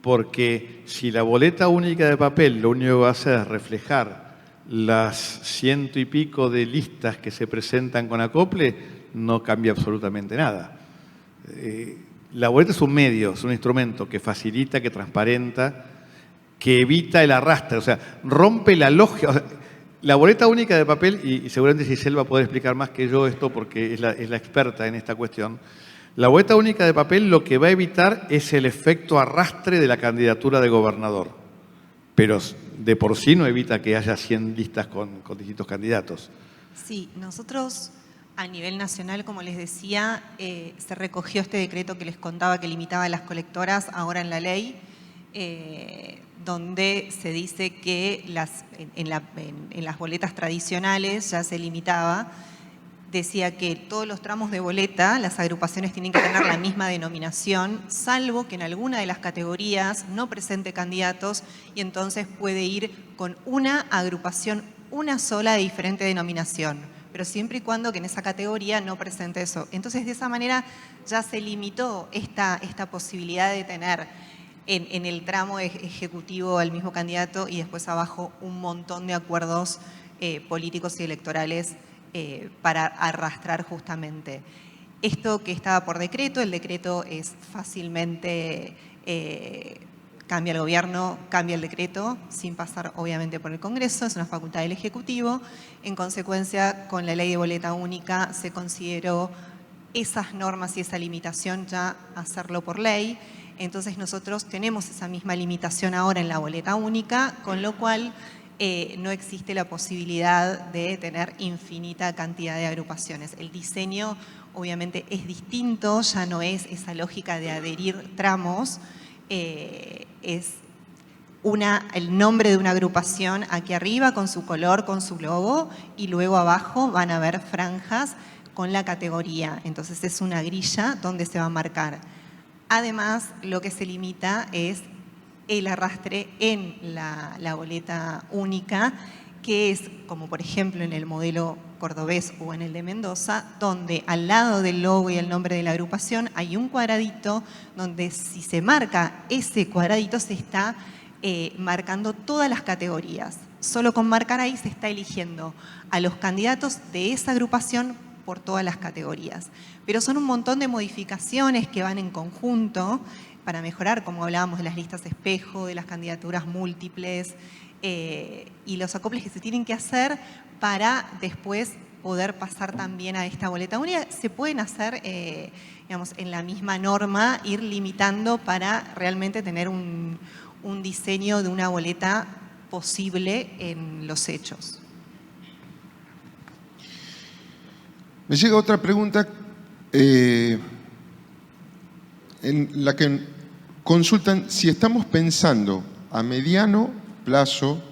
Porque si la boleta única de papel lo único que va a hacer es reflejar las 100 y pico de listas que se presentan con acople, no cambia absolutamente nada. La boleta es un medio, es un instrumento que facilita, que transparenta, que evita el arrastre, o sea, rompe la lógica. O sea, la boleta única de papel, y seguramente Giselle va a poder explicar más que yo esto porque es la experta en esta cuestión, la boleta única de papel lo que va a evitar es el efecto arrastre de la candidatura de gobernador, pero de por sí no evita que haya 100 listas con distintos candidatos. Sí, nosotros a nivel nacional, como les decía, se recogió este decreto que les contaba que limitaba a las colectoras ahora en la ley, donde se dice que en las boletas tradicionales ya se limitaba. Decía que todos los tramos de boleta, las agrupaciones tienen que tener la misma denominación, salvo que en alguna de las categorías no presente candidatos y entonces puede ir con una agrupación, una sola de diferente denominación, pero siempre y cuando que en esa categoría no presente eso. Entonces, de esa manera ya se limitó esta posibilidad de tener en el tramo ejecutivo al mismo candidato y después abajo un montón de acuerdos políticos y electorales para arrastrar justamente. Esto que estaba por decreto, el decreto es fácilmente, cambia el gobierno, cambia el decreto, sin pasar obviamente por el Congreso, es una facultad del Ejecutivo. En consecuencia, con la ley de boleta única se consideró esas normas y esa limitación ya hacerlo por ley. Entonces nosotros tenemos esa misma limitación ahora en la boleta única, con lo cual no existe la posibilidad de tener infinita cantidad de agrupaciones. El diseño obviamente es distinto, ya no es esa lógica de adherir tramos, es el nombre de una agrupación aquí arriba con su color, con su logo, y luego abajo van a haber franjas con la categoría. Entonces es una grilla donde se va a marcar. Además, lo que se limita es el arrastre en la boleta única, que es como por ejemplo en el modelo cordobés o en el de Mendoza, donde al lado del logo y el nombre de la agrupación hay un cuadradito donde si se marca ese cuadradito se está marcando todas las categorías. Solo con marcar ahí se está eligiendo a los candidatos de esa agrupación por todas las categorías. Pero son un montón de modificaciones que van en conjunto para mejorar, como hablábamos de las listas espejo, de las candidaturas múltiples y los acoples que se tienen que hacer para después poder pasar también a esta boleta única. Se pueden hacer, digamos, en la misma norma, ir limitando para realmente tener un diseño de una boleta posible en los hechos. Me llega otra pregunta en la que consultan si estamos pensando a mediano plazo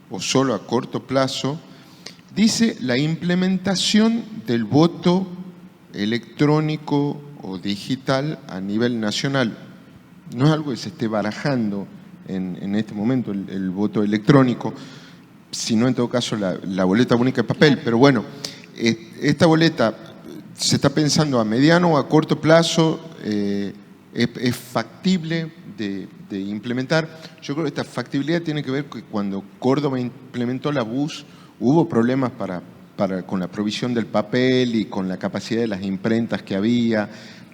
o solo a corto plazo. Dice la implementación del voto electrónico o digital a nivel nacional. No es algo que se esté barajando en este momento, el voto electrónico, sino en todo caso la boleta única de papel. Pero bueno, esta boleta se está pensando a mediano o a corto plazo, es factible de implementar. Yo creo que esta factibilidad tiene que ver con que cuando Córdoba implementó la BUS hubo problemas con la provisión del papel y con la capacidad de las imprentas que había.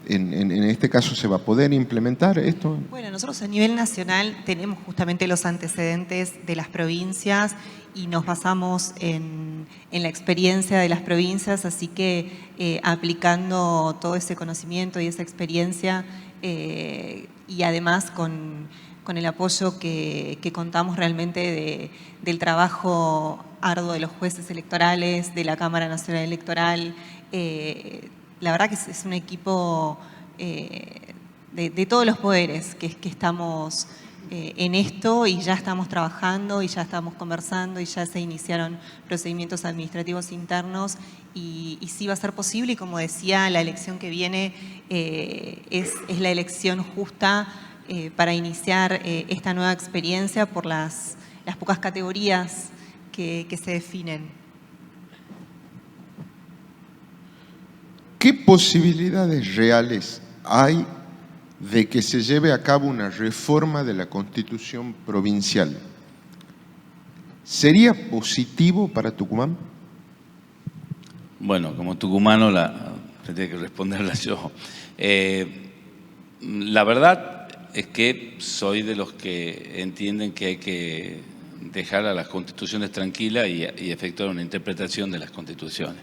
En este caso, ¿se va a poder implementar esto? Bueno, nosotros a nivel nacional tenemos justamente los antecedentes de las provincias y nos basamos en la experiencia de las provincias, así que aplicando todo ese conocimiento y esa experiencia y además con el apoyo que contamos realmente del trabajo arduo de los jueces electorales, de la Cámara Nacional Electoral. La verdad que es un equipo de todos los poderes que estamos en esto y ya estamos trabajando y ya estamos conversando y ya se iniciaron procedimientos administrativos internos y sí va a ser posible y como decía, la elección que viene es la elección justa para iniciar esta nueva experiencia por las pocas categorías que se definen. ¿Qué posibilidades reales hay de que se lleve a cabo una reforma de la Constitución provincial. ¿Sería positivo para Tucumán? Bueno, como tucumano tendría que responderla yo. La verdad es que soy de los que entienden que hay que dejar a las constituciones tranquilas y efectuar una interpretación de las constituciones.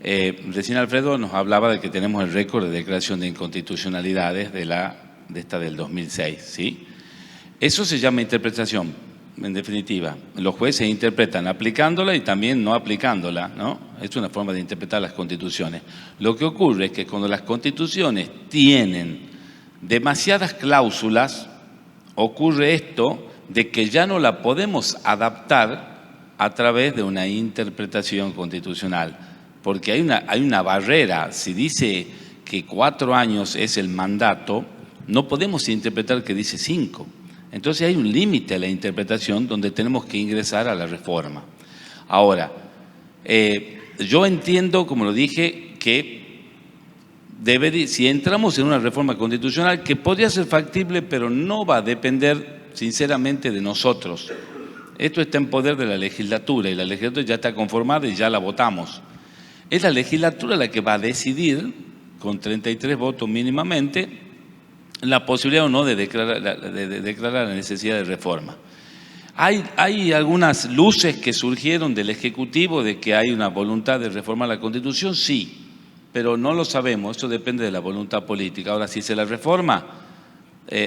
Recién Alfredo nos hablaba de que tenemos el récord de declaración de inconstitucionalidades de esta del 2006, ¿sí? Eso se llama interpretación, en definitiva. Los jueces interpretan aplicándola y también no aplicándola, ¿no? Es una forma de interpretar las constituciones. Lo que ocurre es que cuando las constituciones tienen demasiadas cláusulas, ocurre esto de que ya no la podemos adaptar a través de una interpretación constitucional, porque hay una barrera. Si dice que 4 años es el mandato, no podemos interpretar que dice 5. Entonces hay un límite a la interpretación donde tenemos que ingresar a la reforma. Ahora, yo entiendo, como lo dije, que si entramos en una reforma constitucional que podría ser factible, pero no va a depender sinceramente de nosotros. Esto está en poder de la legislatura y la legislatura ya está conformada y ya la votamos. Es la legislatura la que va a decidir, con 33 votos mínimamente, la posibilidad o no de declarar la necesidad de reforma. Hay algunas luces que surgieron del Ejecutivo de que hay una voluntad de reformar la Constitución, sí, pero no lo sabemos, eso depende de la voluntad política. Ahora, si se la reforma,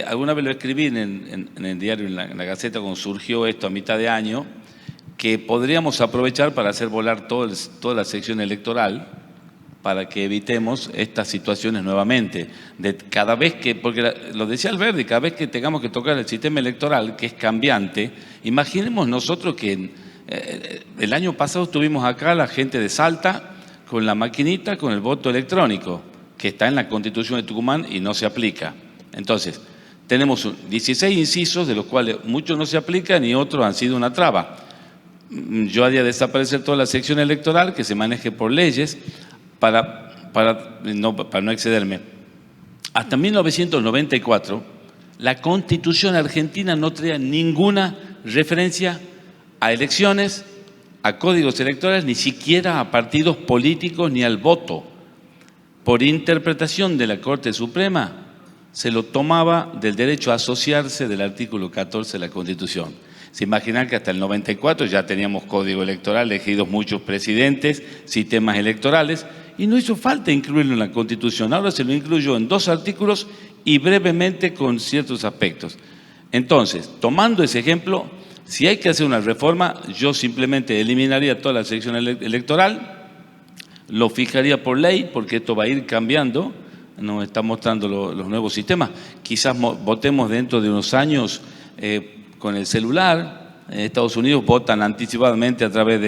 alguna vez lo escribí en el diario, en la Gaceta, cuando surgió esto a mitad de año, que podríamos aprovechar para hacer volar toda la sección electoral para que evitemos estas situaciones nuevamente. Cada vez que, porque lo decía Alberdi, cada vez que tengamos que tocar el sistema electoral, que es cambiante, imaginemos nosotros que el año pasado estuvimos acá la gente de Salta con la maquinita, con el voto electrónico, que está en la Constitución de Tucumán y no se aplica. Entonces, tenemos 16 incisos, de los cuales muchos no se aplican y otros han sido una traba. Yo haría desaparecer toda la sección electoral, que se maneje por leyes, para no excederme. Hasta 1994, la Constitución argentina no traía ninguna referencia a elecciones, a códigos electorales, ni siquiera a partidos políticos ni al voto. Por interpretación de la Corte Suprema, se lo tomaba del derecho a asociarse del artículo 14 de la Constitución. Se imaginan que hasta el 94 ya teníamos código electoral, elegidos muchos presidentes, sistemas electorales, y no hizo falta incluirlo en la Constitución. Ahora se lo incluyó en 2 artículos y brevemente con ciertos aspectos. Entonces, tomando ese ejemplo, si hay que hacer una reforma, yo simplemente eliminaría toda la sección electoral, lo fijaría por ley, porque esto va a ir cambiando, nos está mostrando los nuevos sistemas. Quizás votemos dentro de unos años con el celular. En Estados Unidos votan anticipadamente a través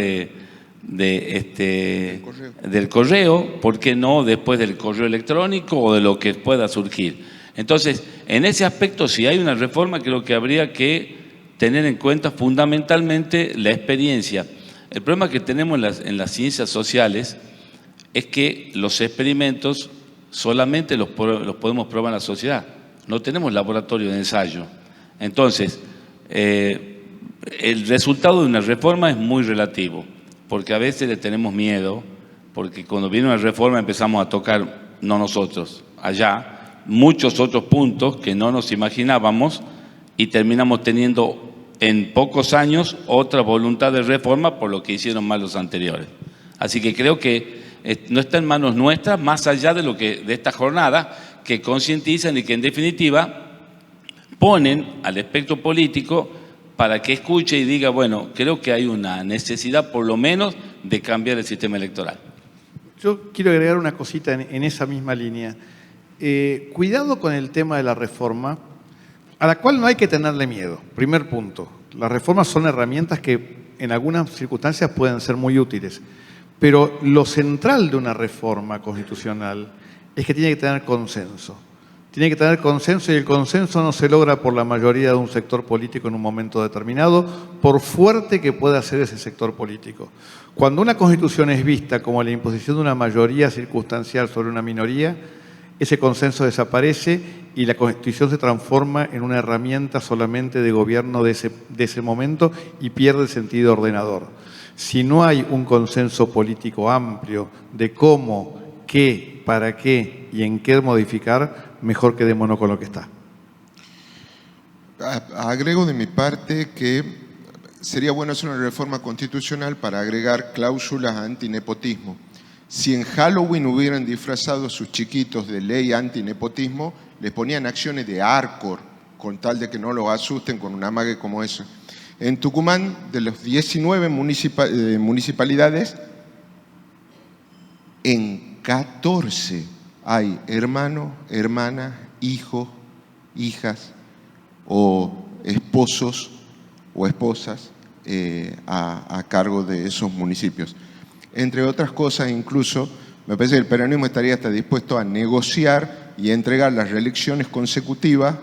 del correo, ¿por qué no después del correo electrónico o de lo que pueda surgir? Entonces, en ese aspecto, si hay una reforma, creo que habría que tener en cuenta fundamentalmente la experiencia. El problema que tenemos en las ciencias sociales es que los experimentos solamente los podemos probar en la sociedad. No tenemos laboratorio de ensayo. Entonces, el resultado de una reforma es muy relativo, porque a veces le tenemos miedo, porque cuando viene una reforma empezamos a tocar, no nosotros, allá, muchos otros puntos que no nos imaginábamos y terminamos teniendo en pocos años otra voluntad de reforma por lo que hicieron mal los anteriores. Así que creo que no está en manos nuestras, más allá de esta jornada, que concientizan y que en definitiva ponen al espectro político para que escuche y diga, bueno, creo que hay una necesidad por lo menos de cambiar el sistema electoral. Yo quiero agregar una cosita en esa misma línea. Cuidado con el tema de la reforma, a la cual no hay que tenerle miedo. Primer punto, las reformas son herramientas que en algunas circunstancias pueden ser muy útiles, pero lo central de una reforma constitucional es que tiene que tener consenso. Tiene que tener consenso y el consenso no se logra por la mayoría de un sector político en un momento determinado, por fuerte que pueda ser ese sector político. Cuando una constitución es vista como la imposición de una mayoría circunstancial sobre una minoría, ese consenso desaparece y la Constitución se transforma en una herramienta solamente de gobierno de ese momento y pierde el sentido ordenador. Si no hay un consenso político amplio de cómo, qué, para qué y en qué modificar, mejor quedémonos con lo que está. Agrego de mi parte que sería bueno hacer una reforma constitucional para agregar cláusulas antinepotismo. Si en Halloween hubieran disfrazado a sus chiquitos de ley antinepotismo, les ponían acciones de ARCOR, con tal de que no los asusten con un amague como ese. En Tucumán, de los 19 municipalidades, en 14 hay hermanos, hermanas, hijos, hijas o esposos o esposas a cargo de esos municipios. Entre otras cosas, incluso, me parece que el peronismo estaría hasta dispuesto a negociar y a entregar las reelecciones consecutivas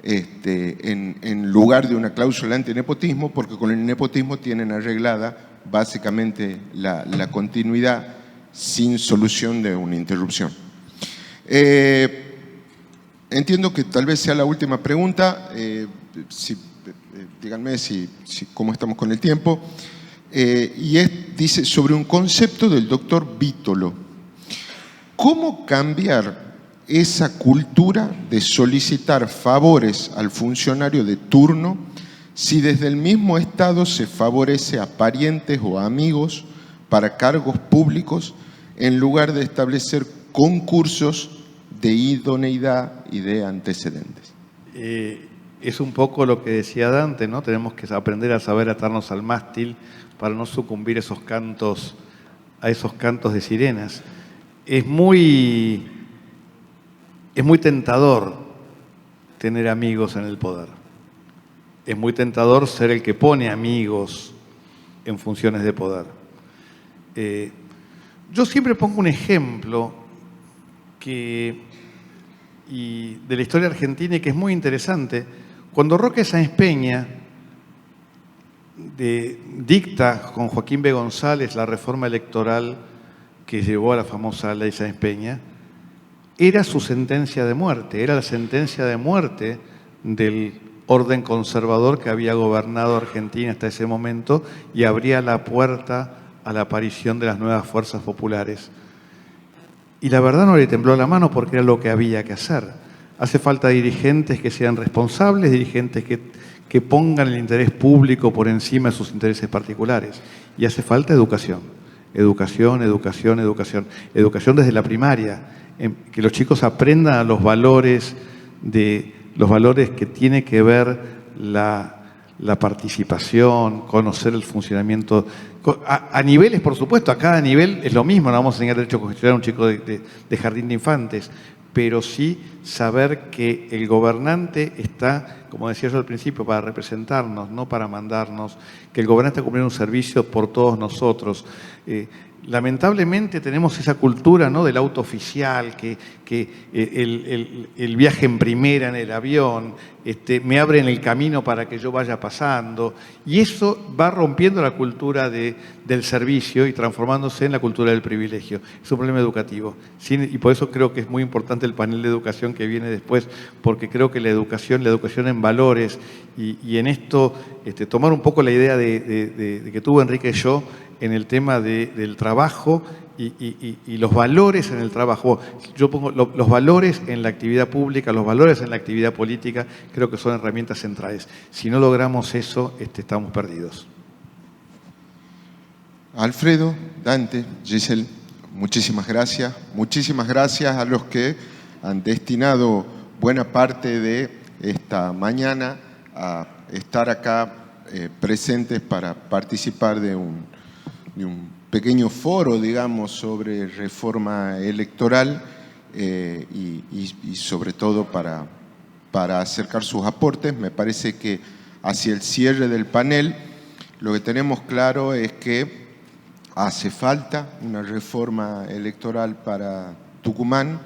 en lugar de una cláusula antinepotismo, porque con el nepotismo tienen arreglada básicamente la continuidad sin solución de una interrupción. Entiendo que tal vez sea la última pregunta. Díganme cómo estamos con el tiempo. Dice sobre un concepto del doctor Vítolo. ¿Cómo cambiar esa cultura de solicitar favores al funcionario de turno si desde el mismo Estado se favorece a parientes o amigos para cargos públicos en lugar de establecer concursos de idoneidad y de antecedentes? Es un poco lo que decía Dante, ¿no? Tenemos que aprender a saber atarnos al mástil para no sucumbir a esos cantos de sirenas. Es muy tentador tener amigos en el poder. Es muy tentador ser el que pone amigos en funciones de poder. Yo siempre pongo un ejemplo de la historia argentina y que es muy interesante. Cuando Roque Sáenz Peña dicta con Joaquín B. González la reforma electoral que llevó a la famosa ley Sáenz Peña, era su sentencia de muerte, era la sentencia de muerte del orden conservador que había gobernado Argentina hasta ese momento y abría la puerta a la aparición de las nuevas fuerzas populares. Y la verdad no le tembló la mano porque era lo que había que hacer. Hace falta dirigentes que sean responsables, dirigentes que pongan el interés público por encima de sus intereses particulares. Y hace falta educación. Educación, educación, educación. Educación desde la primaria. Que los chicos aprendan los valores que tiene que ver la participación, conocer el funcionamiento. A niveles, por supuesto, a cada nivel es lo mismo. No vamos a enseñar derecho constitucional a un chico de jardín de infantes, pero sí saber que el gobernante está, como decía yo al principio, para representarnos, no para mandarnos, que el gobernante está cumpliendo un servicio por todos nosotros. Lamentablemente tenemos esa cultura, ¿no?, del auto oficial, que el viaje en primera en el avión, me abren el camino para que yo vaya pasando, y eso va rompiendo la cultura del servicio y transformándose en la cultura del privilegio. Es un problema educativo. Y por eso creo que es muy importante el panel de educación que viene después, porque creo que la educación en valores, y en esto tomar un poco la idea de que tuvo Enrique y yo, en el tema del trabajo y los valores en el trabajo. Yo pongo los valores en la actividad pública, los valores en la actividad política, creo que son herramientas centrales. Si no logramos eso, estamos perdidos. Alfredo, Dante, Giselle, muchísimas gracias. Muchísimas gracias a los que han destinado buena parte de esta mañana a estar acá presentes para participar de un pequeño foro, digamos, sobre reforma electoral y sobre todo para acercar sus aportes. Me parece que hacia el cierre del panel lo que tenemos claro es que hace falta una reforma electoral para Tucumán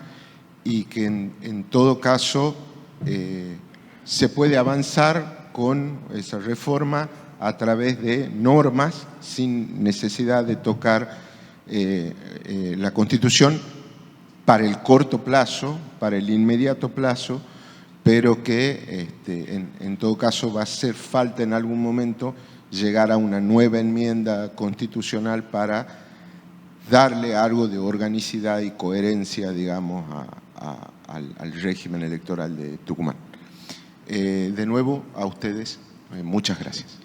y que en todo caso se puede avanzar con esa reforma a través de normas sin necesidad de tocar la Constitución, para el corto plazo, para el inmediato plazo, pero que en todo caso va a hacer falta en algún momento llegar a una nueva enmienda constitucional para darle algo de organicidad y coherencia, digamos, al régimen electoral de Tucumán. De nuevo, a ustedes, muchas gracias.